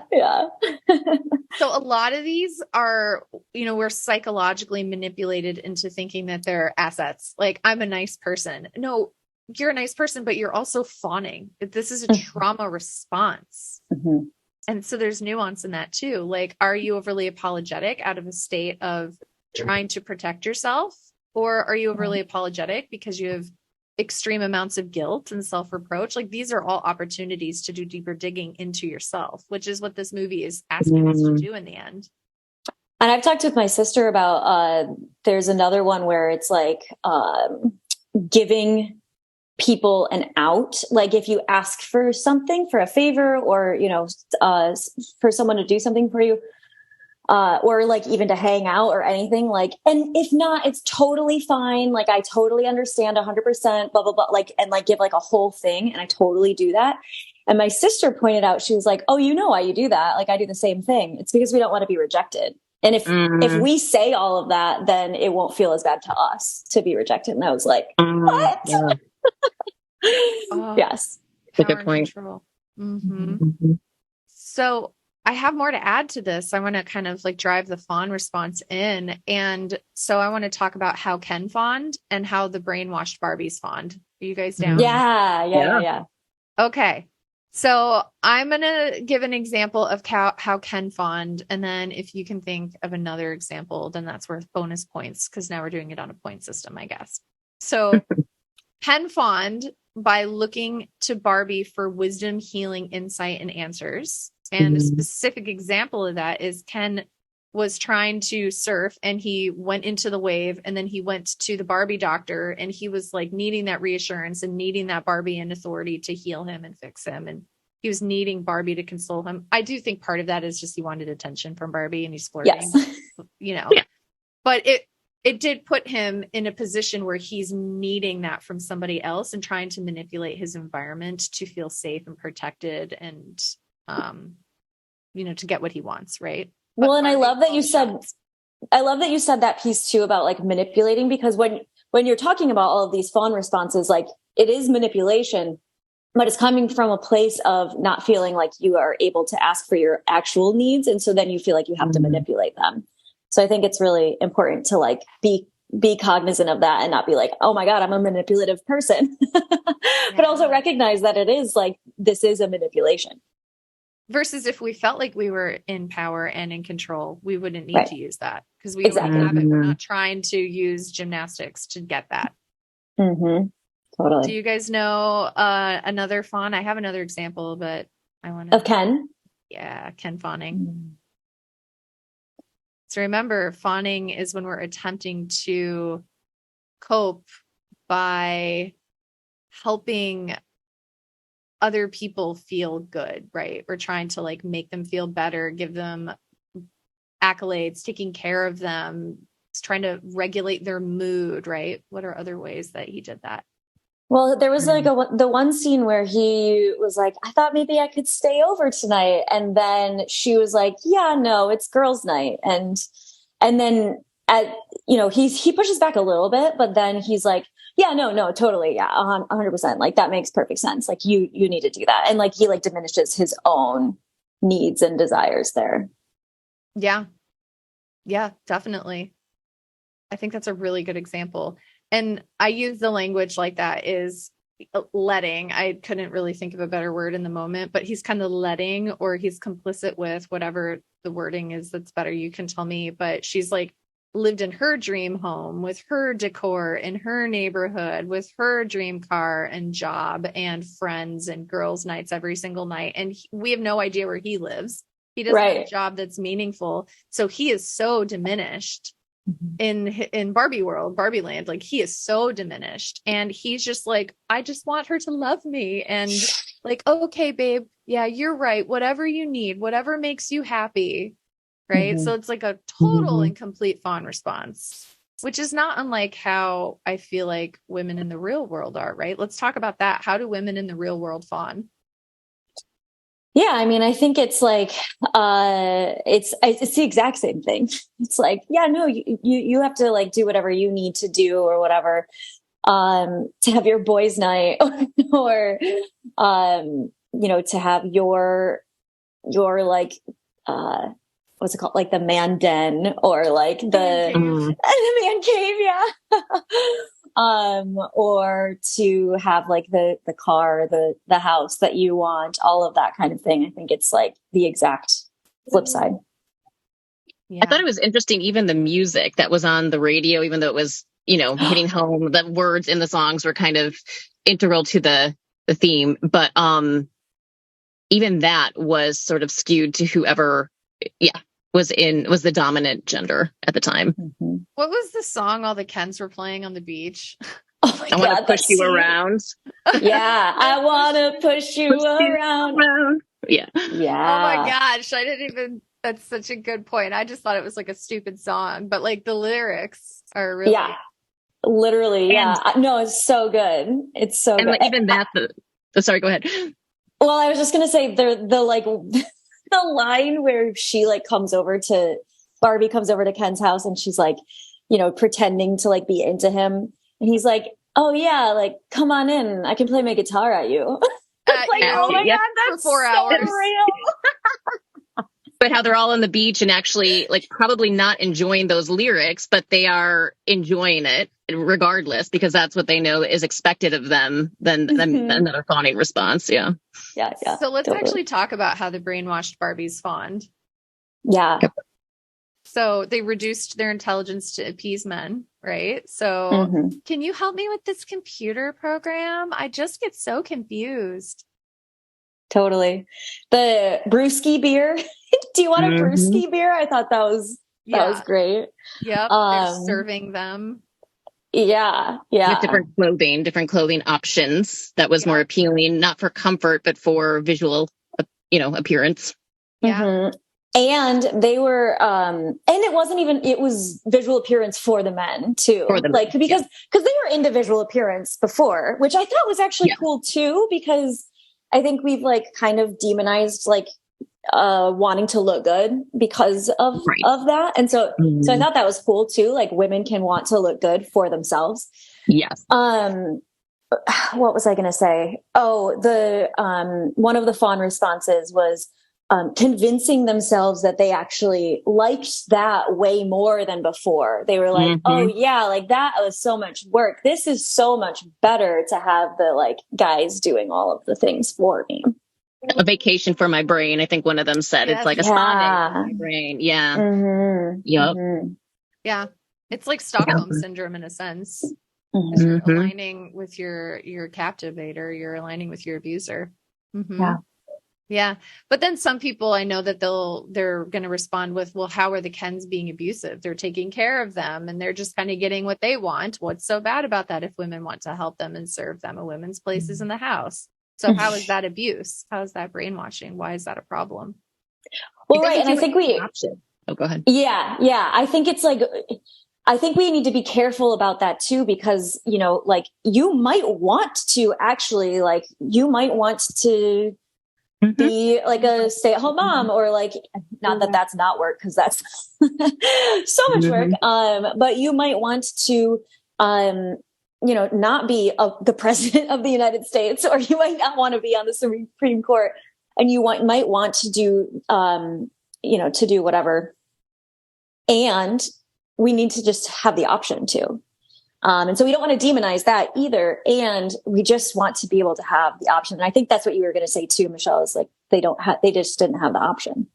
So a lot of these are, we're psychologically manipulated into thinking that they're assets. Like I'm a nice person. No, you're a nice person, but you're also fawning. This is a trauma response. And so there's nuance in that too. Like, are you overly apologetic out of a state of trying to protect yourself? Or are you overly apologetic because you have extreme amounts of guilt and self-reproach? Like these are all opportunities to do deeper digging into yourself, which is what this movie is asking us to do in the end. And I've talked with my sister about, there's another one where it's like, giving people an out. Like if you ask for something, for a favor, or, for someone to do something for you, or like even to hang out or anything, like, and if not, it's totally fine. Like I totally understand 100%, blah, blah, blah, like, and like give like a whole thing. And I totally do that. And my sister pointed out, she was like, oh, you know why you do that? Like I do the same thing. It's because we don't want to be rejected. And if we say all of that, then it won't feel as bad to us to be rejected. And I was like, what? Yeah. Yes. That's a good point. So I have more to add to this. I want to kind of like drive the fawn response in. And so I want to talk about how Ken fawned and how the brainwashed Barbies fawned. Are you guys down? Yeah. Okay. So I'm going to give an example of how Ken fawned. And then if you can think of another example, then that's worth bonus points because now we're doing it on a point system, I guess. So Ken fawned by looking to Barbie for wisdom, healing, insight, and answers. And a specific example of that is Ken was trying to surf and he went into the wave and then he went to the Barbie doctor and he was like needing that reassurance and needing that Barbie and authority to heal him and fix him. And he was needing Barbie to console him. I do think part of that is just he wanted attention from Barbie and he's flirting, but it did put him in a position where he's needing that from somebody else and trying to manipulate his environment to feel safe and protected and, to get what he wants. Right. Well, and I love that you said that piece too about like manipulating, because when you're talking about all of these fawn responses, like it is manipulation, but it's coming from a place of not feeling like you are able to ask for your actual needs. And so then you feel like you have to manipulate them. So I think it's really important to like be cognizant of that and not be like, oh my God, I'm a manipulative person, but also recognize that it is like, this is a manipulation. Versus if we felt like we were in power and in control, we wouldn't need to use that because we already have it. We're not trying to use gymnastics to get that. Mm-hmm. Totally. Do you guys know another fawn? I have another example, but I want to... Of Ken? Yeah, Ken fawning. So remember, fawning is when we're attempting to cope by helping other people feel good, right? We're trying to like make them feel better, give them accolades, taking care of them, trying to regulate their mood, right? What are other ways that he did that? Well, there was like the one scene where he was like, I thought maybe I could stay over tonight. And then she was like, yeah, no, it's girls' night. And then he pushes back a little bit, but then he's like, yeah, no, totally. Yeah. 100%. Like that makes perfect sense. Like you need to do that. And like, he like diminishes his own needs and desires there. Yeah. Yeah, definitely. I think that's a really good example. And I use the language like that is letting. I couldn't really think of a better word in the moment, but he's kind of letting, or he's complicit with whatever the wording is that's better. You can tell me, but she's like, lived in her dream home with her decor in her neighborhood with her dream car and job and friends and girls' nights every single night. And we have no idea where he lives. He doesn't have a job that's meaningful. So he is so diminished in Barbie world, Barbie land. Like he is so diminished and he's just like, I just want her to love me. And like, okay, babe. Yeah, you're right. Whatever you need, whatever makes you happy. Right. So it's like a total and complete fawn response, which is not unlike how I feel like women in the real world are. Right. Let's talk about that. How do women in the real world fawn? Yeah. I mean, I think it's like, it's the exact same thing. It's like, yeah, no, you have to like do whatever you need to do or whatever, to have your boys' night or, to have your like, what's it called? Like the man den or like the man cave. Yeah. Or to have like the car, the house that you want, all of that kind of thing. I think it's like the exact flip side. Yeah. I thought it was interesting, even the music that was on the radio, even though it was, hitting home, the words in the songs were kind of integral to the theme. But even that was sort of skewed to whoever, was the dominant gender at the time. Mm-hmm. What was the song all the Kens were playing on the beach? Oh my God, I want to push you around. Yeah, I want to push you around. Yeah. Yeah. Oh my gosh, that's such a good point. I just thought it was like a stupid song, but like the lyrics are really... Yeah, literally. Yeah. No, it's so good. It's so good. And even that, sorry, go ahead. Well, I was just going to say the like... the line where she like Barbie comes over to Ken's house and she's like, pretending to like be into him. And he's like, oh yeah, like, come on in. I can play my guitar at you. Like, oh my God, that's for 4 hours. So real. but how they're all on the beach and actually like probably not enjoying those lyrics, but they are enjoying it regardless because that's what they know is expected of them. Then another fawning response. Yeah. Yeah. So let's totally. actually talk about how the brainwashed Barbies fawned. Yeah. So they reduced their intelligence to appease men, right? So can you help me with this computer program? I just get so confused. Totally. The brewski beer. Do you want a brewski beer? I thought that was great. Yep. They're serving them. Yeah. With different clothing options that was more appealing, not for comfort, but for visual, appearance. Yeah. And they were, and it was visual appearance for the men too. Because they were into visual appearance before, which I thought was actually cool too, because I think we've like kind of demonized like, wanting to look good because of that. And so I thought that was cool too. Like women can want to look good for themselves. Yes. What was I going to say? Oh, one of the fawn responses was, convincing themselves that they actually liked that way more than before. They were like, oh yeah, like that was so much work. This is so much better to have the like guys doing all of the things for me. A vacation for my brain. I think one of them said it's like a spa day for my brain. Yeah. Yep. Yeah. It's like Stockholm syndrome in a sense. You're aligning with your captivator. You're aligning with your abuser. Yeah. But then some people I know that they're going to respond with, well, how are the Kens being abusive? They're taking care of them and they're just kind of getting what they want. What's so bad about that if women want to help them and serve them? A women's place is in the house. So how is that abuse? How is that brainwashing? Why is that a problem? Well, right. And I think go ahead. Yeah. I think it's like, I think we need to be careful about that too, because, like you might want to actually be like a stay-at-home mom or like, not that that's not work because that's so much work. But you might want to, not be the president of the United States, or you might not want to be on the Supreme Court, and you might want to do, to do whatever. And we need to just have the option to. And so we don't want to demonize that either. And we just want to be able to have the option. And I think that's what you were going to say too, Michelle, is like, they just didn't have the option.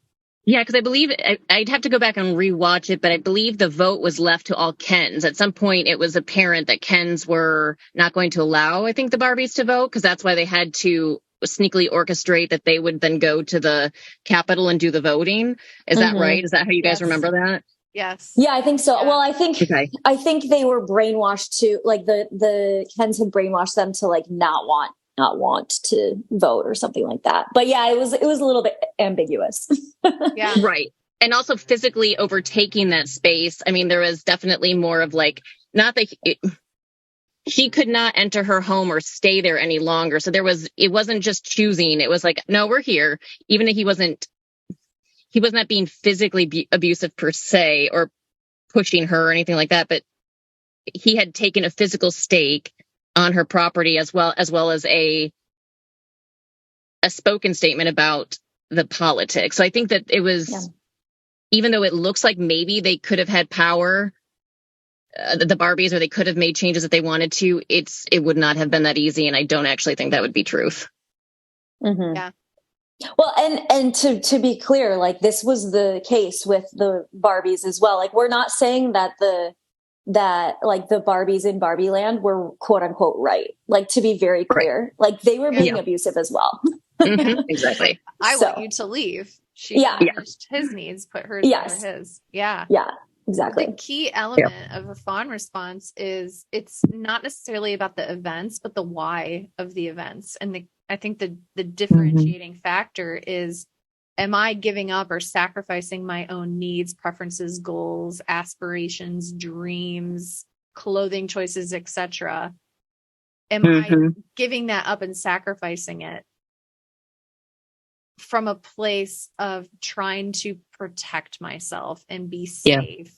Yeah, because I believe I'd have to go back and rewatch it, but I believe the vote was left to all Kens. At some point, it was apparent that Kens were not going to allow, I think, the Barbies to vote, because that's why they had to sneakily orchestrate that they would then go to the Capitol and do the voting. Is that right? Is that how you guys remember that? Yes. Yeah, I think so. Yeah. Well, I think they were brainwashed to like the Kens had brainwashed them to like not want to vote or something like that. But yeah, it was a little bit ambiguous. Yeah. Right. And also physically overtaking that space. I mean, there was definitely more of like, not that she could not enter her home or stay there any longer. So it wasn't just choosing. It was like, no, we're here. Even if he was not being physically abusive per se or pushing her or anything like that, but he had taken a physical stake on her property as well as a spoken statement about the politics. So I think that it was, even though it looks like maybe they could have had power, the Barbies, or they could have made changes if they wanted to, it would not have been that easy. And I don't actually think that would be truth. Mm-hmm. Yeah. Well, and to be clear, like this was the case with the Barbies as well. Like we're not saying that the Barbies in Barbie Land were quote unquote right. Like to be very clear, like they were being abusive as well. Exactly. I want you to leave. She managed his needs, put hers over his. Yeah. Yeah. Exactly. The key element of a fawn response is it's not necessarily about the events, but the why of the events. And I think the differentiating factor is, am I giving up or sacrificing my own needs, preferences, goals, aspirations, dreams, clothing choices, etc.? Am I giving that up and sacrificing it from a place of trying to protect myself and be safe?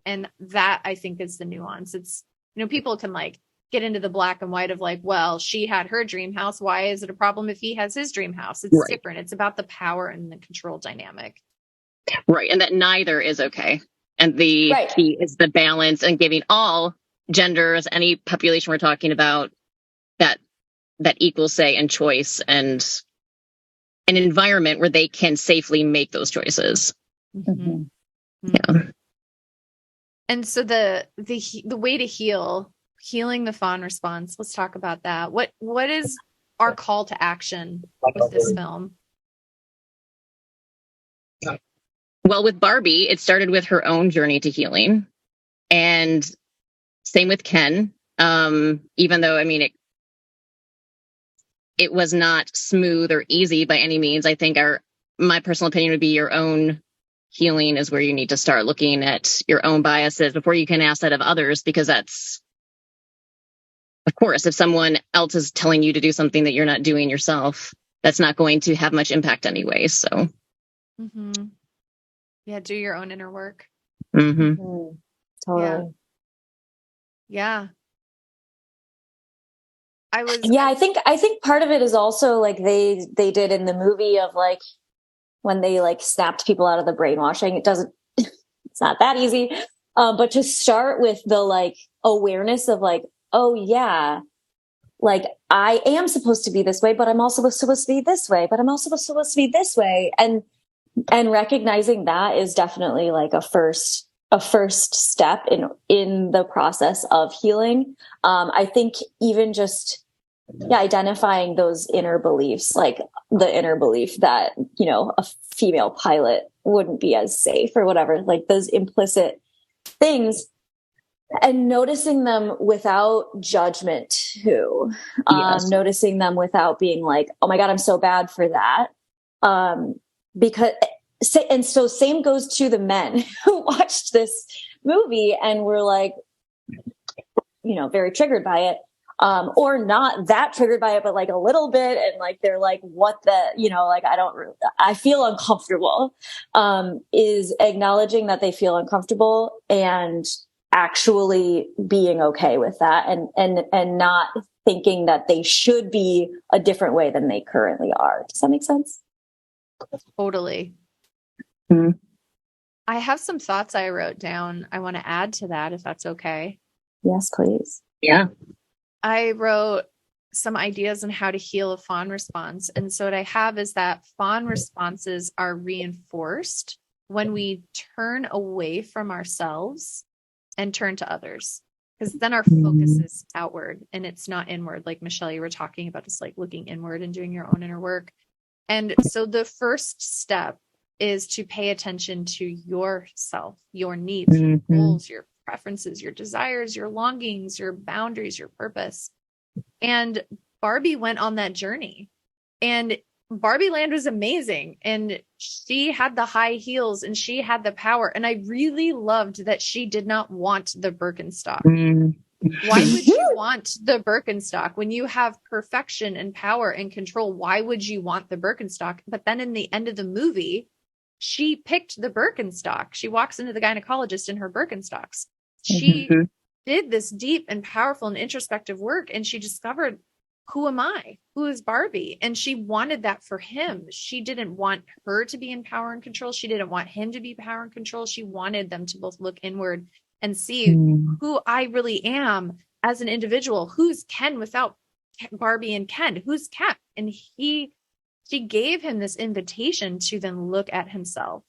And that, I think, is the nuance. It's, people can like get into the black and white of like, well, she had her dream house. Why is it a problem if he has his dream house? It's different. It's about the power and the control dynamic. Right. And that neither is okay. And the key is the balance and giving all genders, any population we're talking about, that equal say and choice and an environment where they can safely make those choices. Mm-hmm. Yeah. And so the way to healing the fawn response, let's talk about that. What is our call to action with this film? Well, with Barbie, it started with her own journey to healing, and same with Ken. Even though, I mean, it was not smooth or easy by any means. I think my personal opinion would be your own healing is where you need to start looking at your own biases before you can ask that of others, because that's, of course, if someone else is telling you to do something that you're not doing yourself, that's not going to have much impact anyway. So, yeah, do your own inner work. Totally. Yeah. I think part of it is also like they did in the movie of like when they like snapped people out of the brainwashing. It's not that easy. But to start with the like awareness of like, oh yeah, like I am supposed to be this way, but I'm also supposed to be this way, but I'm also supposed to be this way. And recognizing that is definitely like a first step in the process of healing. I think even just identifying those inner beliefs, like the inner belief that, you know, a female pilot wouldn't be as safe or whatever, like those implicit things, and noticing them without judgment too. Noticing them without being like, oh my God, I'm so bad for that. And so same goes to the men who watched this movie and were like, you know, very triggered by it. Or not that triggered by it, but like a little bit. And like, they're like, what the, you know, like, I feel uncomfortable, is acknowledging that they feel uncomfortable and actually being okay with that and not thinking that they should be a different way than they currently are. Does that make sense? Totally. I have some thoughts I wrote down. I want to add to that, if that's okay. Yes, please. Yeah. I wrote some ideas on how to heal a fawn response. And so what I have is that fawn responses are reinforced when we turn away from ourselves and turn to others, because then our focus is outward and it's not inward. Like Michele, you were talking about, just like looking inward and doing your own inner work. And so the first step is to pay attention to yourself, your needs, your goals, your preferences, your desires, your longings, your boundaries, your purpose. And Barbie went on that journey, and Barbie Land was amazing. And she had the high heels and she had the power. And I really loved that she did not want the Birkenstock. Why would you want the Birkenstock when you have perfection and power and control? Why would you want the Birkenstock? But then in the end of the movie, she picked the Birkenstock. She walks into the gynecologist in her Birkenstocks. She did this deep and powerful and introspective work, and she discovered, who am I? Who is Barbie? And she wanted that for him. She didn't want her to be in power and control. She didn't want him to be power and control. She wanted them to both look inward and see who I really am as an individual. Who's Ken without Barbie and Ken? Who's Ken? And she gave him this invitation to then look at himself.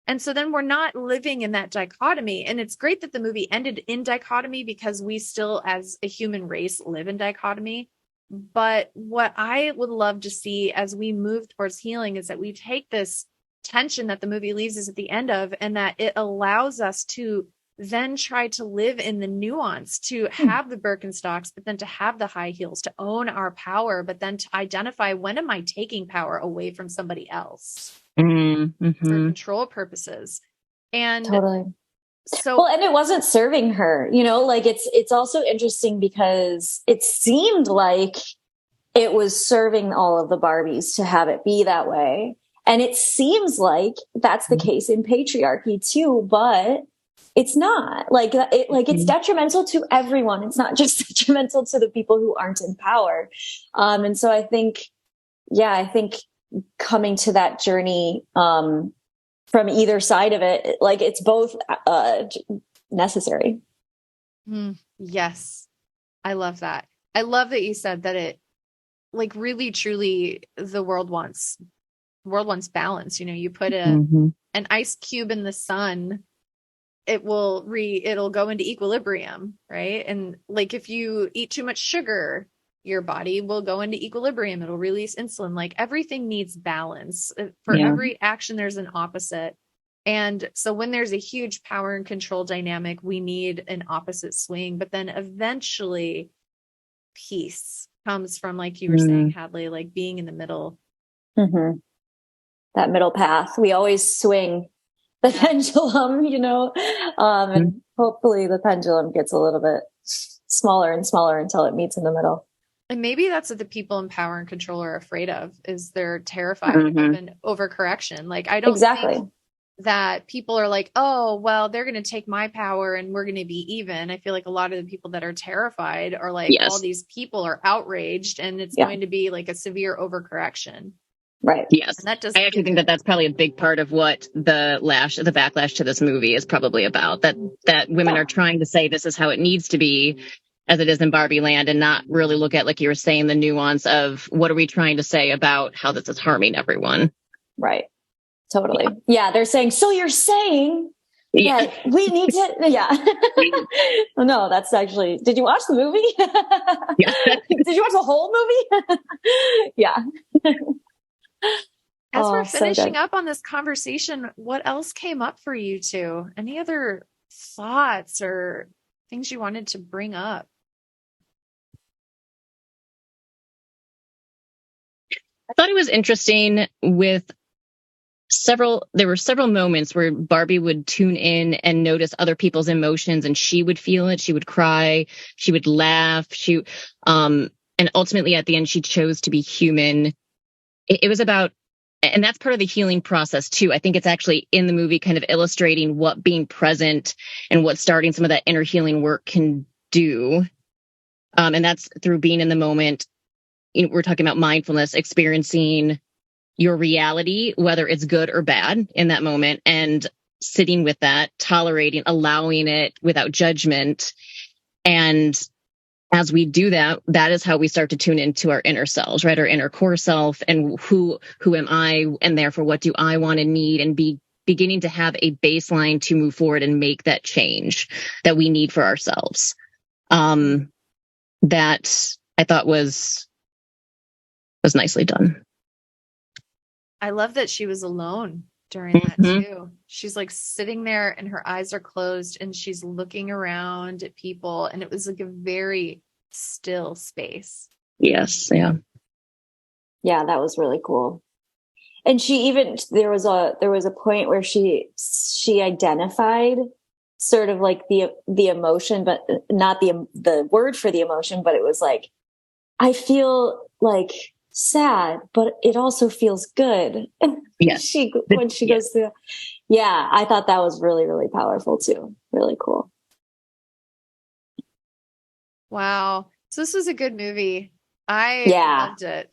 And so then we're not living in that dichotomy. And it's great that the movie ended in dichotomy, because we still, as a human race, live in dichotomy. But what I would love to see as we move towards healing is that we take this tension that the movie leaves us at the end of, and that it allows us to then try to live in the nuance, to have the Birkenstocks, but then to have the high heels, to own our power, but then to identify, when am I taking power away from somebody else for control purposes? And totally. So, well, and it wasn't serving her, you know, like it's also interesting because it seemed like it was serving all of the Barbies to have it be that way. And it seems like that's the case in patriarchy too, but it's not like it's detrimental to everyone. It's not just detrimental to the people who aren't in power. And so I think coming to that journey, from either side of it. Like it's both necessary. Yes. I love that. I love that you said that it, like, really truly the world wants balance. You know, you put an ice cube in the sun, it'll go into equilibrium, right? And like if you eat too much sugar, your body will go into equilibrium. It'll release insulin. Like everything needs balance. For every action, there's an opposite. And so when there's a huge power and control dynamic, we need an opposite swing. But then eventually peace comes from, like you were saying, Hadley, like being in the middle. That middle path. We always swing the pendulum, you know, and hopefully the pendulum gets a little bit smaller and smaller until it meets in the middle. And maybe that's what the people in power and control are afraid of, is they're terrified of an overcorrection. Like, I don't think that people are like, oh, well, they're going to take my power and we're going to be even. I feel like a lot of the people that are terrified are like, all these people are outraged and it's going to be like a severe overcorrection. Right. Yes. And that I actually think that that's probably a big part of what the backlash to this movie is probably about, that women are trying to say this is how it needs to be, as it is in Barbie land, and not really look at, like you were saying, the nuance of what are we trying to say about how this is harming everyone. Right. Totally. Yeah. They're saying, so you're saying that we need to, no, that's actually, did you watch the movie? Did you watch the whole movie? As we're finishing up on this conversation, what else came up for you two? Any other thoughts or things you wanted to bring up? I thought it was interesting there were several moments where Barbie would tune in and notice other people's emotions, and she would feel it. She would cry, she would laugh, and ultimately at the end, she chose to be human. It was about, and that's part of the healing process too. I think it's actually in the movie kind of illustrating what being present and what starting some of that inner healing work can do. And that's through being in the moment. You know, we're talking about mindfulness, experiencing your reality, whether it's good or bad in that moment, and sitting with that, tolerating, allowing it without judgment. And as we do that, that is how we start to tune into our inner selves, right? Our inner core self, and who am I? And therefore, what do I want and need? And be beginning to have a baseline to move forward and make that change that we need for ourselves. That I thought was nicely done. I love that she was alone during that too. She's like sitting there and her eyes are closed and she's looking around at people, and it was like a very still space. Yes. Yeah. Yeah, that was really cool. And she even, there was a point where she identified sort of like the emotion, but not the word for the emotion, but it was like, I feel like sad, but it also feels good. Yes. when she goes through. Yeah, I thought that was really, really powerful too. Really cool. Wow. So this was a good movie. I loved it.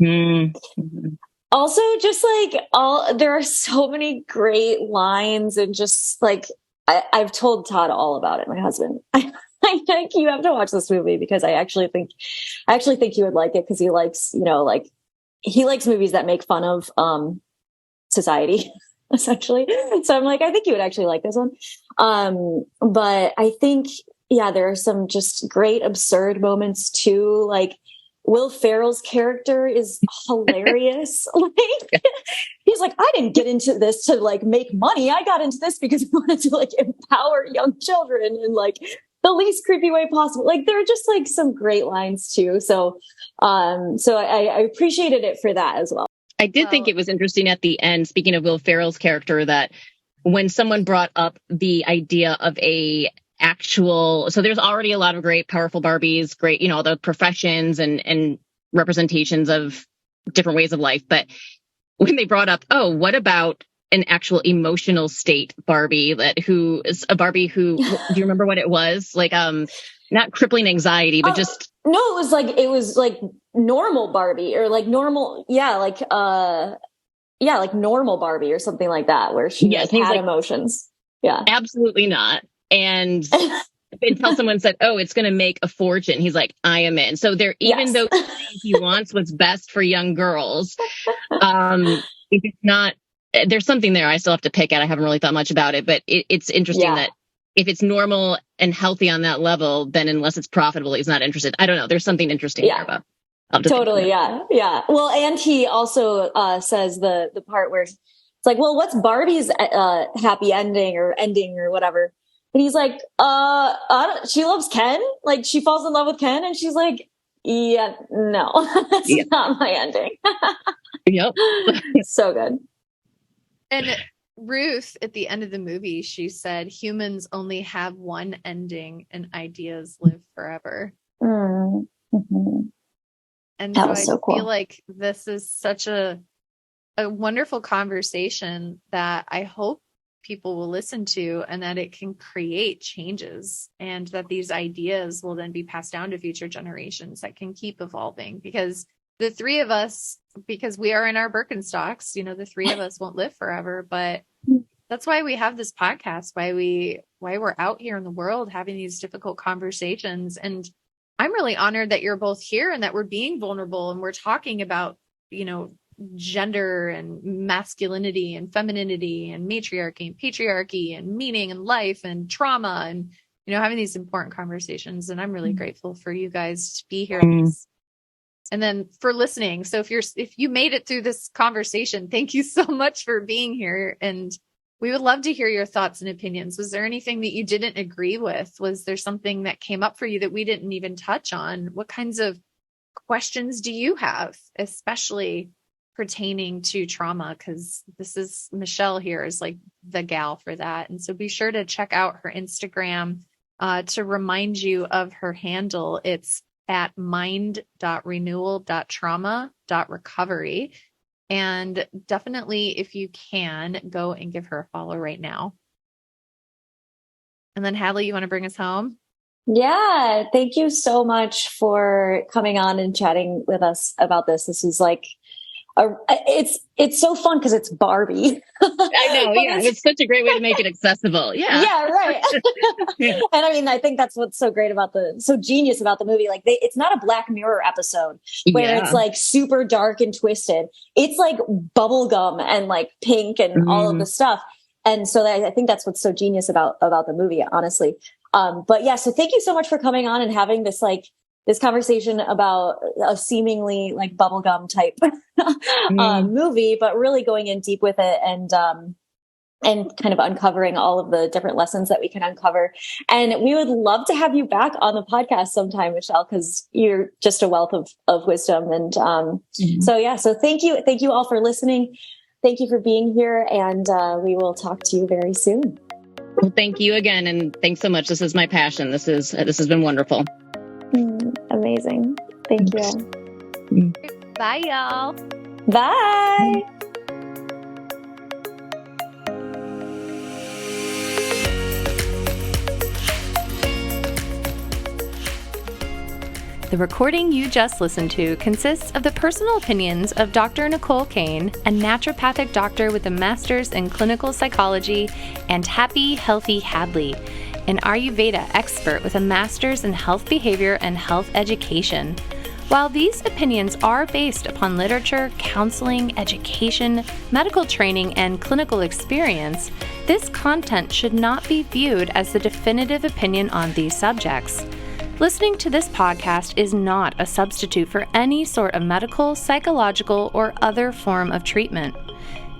Also, just like there are so many great lines, and just like I've told Todd all about it, my husband. I think you have to watch this movie because I actually think you would like it, because he likes, he likes movies that make fun of society, essentially. So I'm like, I think you would actually like this one. But I think, there are some just great absurd moments too. Like Will Ferrell's character is hilarious. Like he's like, I didn't get into this to like make money. I got into this because I wanted to like empower young children in like the least creepy way possible. Like there are just like some great lines too. So I appreciated it for that as well. I did think it was interesting at the end, speaking of Will Ferrell's character, that when someone brought up the idea of so there's already a lot of great, powerful Barbies, great, the professions and representations of different ways of life. But when they brought up, what about an actual emotional state Barbie, who is a Barbie who, do you remember what it was? Like, not crippling anxiety, but just. No, it was like normal Barbie, or like normal. Yeah. Like, like normal Barbie or something like that, where she Yes, like, had like, emotions. Yeah. Absolutely not. And until someone said, "Oh, it's going to make a fortune," he's like, "I am in." So there, even though he wants what's best for young girls, if it's not, there's something there I still have to pick at. I haven't really thought much about it, but it's interesting that if it's normal and healthy on that level, then unless it's profitable, he's not interested. I don't know. There's something interesting there about. Totally. Yeah. Well, and he also says the part where it's like, well, what's Barbie's happy ending or whatever? And he's like, she loves Ken. Like, she falls in love with Ken. And she's like, yeah, no, that's not my ending. Yep. So good. And Ruth, at the end of the movie, she said, humans only have one ending and ideas live forever. Mm-hmm. And that so I cool. feel like this is such a wonderful conversation that I hope people will listen to, and that it can create changes, and that these ideas will then be passed down to future generations that can keep evolving. Because the three of us, because we are in our Birkenstocks, the three of us won't live forever, but that's why we have this podcast, why we're out here in the world having these difficult conversations. And I'm really honored that you're both here and that we're being vulnerable and we're talking about, gender and masculinity and femininity and matriarchy and patriarchy and meaning and life and trauma and, having these important conversations. And I'm really grateful for you guys to be here. And then for listening. So if you made it through this conversation, thank you so much for being here. And we would love to hear your thoughts and opinions. Was there anything that you didn't agree with? Was there something that came up for you that we didn't even touch on? What kinds of questions do you have, especially pertaining to trauma? Because Michele here is like the gal for that. And so be sure to check out her Instagram to remind you of her handle. It's at mind.renewal.trauma.recovery. And definitely, if you can, go and give her a follow right now. And then Hadley, you want to bring us home? Yeah. Thank you so much for coming on and chatting with us about this. This is like, it's so fun because it's Barbie. I know. Yeah. It's such a great way to make it accessible. Yeah. Yeah. Right. And I mean, I think that's what's so great about so genius about the movie. Like it's not a Black Mirror episode where it's like super dark and twisted. It's like bubblegum and like pink and all of the stuff. And so I think that's what's so genius about the movie, honestly. But yeah, so thank you so much for coming on and having this conversation about a seemingly like bubblegum type movie, but really going in deep with it and kind of uncovering all of the different lessons that we can uncover. And we would love to have you back on the podcast sometime, Michele, because you're just a wealth of wisdom. And so thank you all for listening. Thank you for being here, and we will talk to you very soon. Well, thank you again, and thanks so much. This is my passion. This has been wonderful. Amazing. Thank you. Bye, y'all. Bye. The recording you just listened to consists of the personal opinions of Dr. Nicole Kane, a naturopathic doctor with a master's in clinical psychology, and Happy Healthy Hadley, an Ayurveda expert with a master's in health behavior and health education. While these opinions are based upon literature, counseling, education, medical training, and clinical experience, this content should not be viewed as the definitive opinion on these subjects. Listening to this podcast is not a substitute for any sort of medical, psychological, or other form of treatment.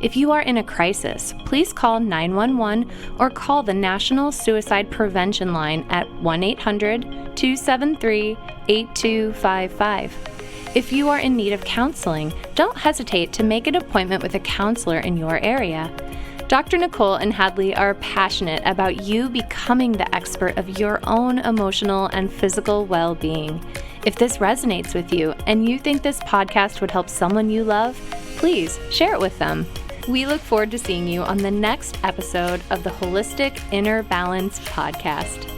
If you are in a crisis, please call 911 or call the National Suicide Prevention Line at 1-800-273-8255. If you are in need of counseling, don't hesitate to make an appointment with a counselor in your area. Dr. Nicole and Hadley are passionate about you becoming the expert of your own emotional and physical well-being. If this resonates with you and you think this podcast would help someone you love, please share it with them. We look forward to seeing you on the next episode of the Holistic Inner Balance podcast.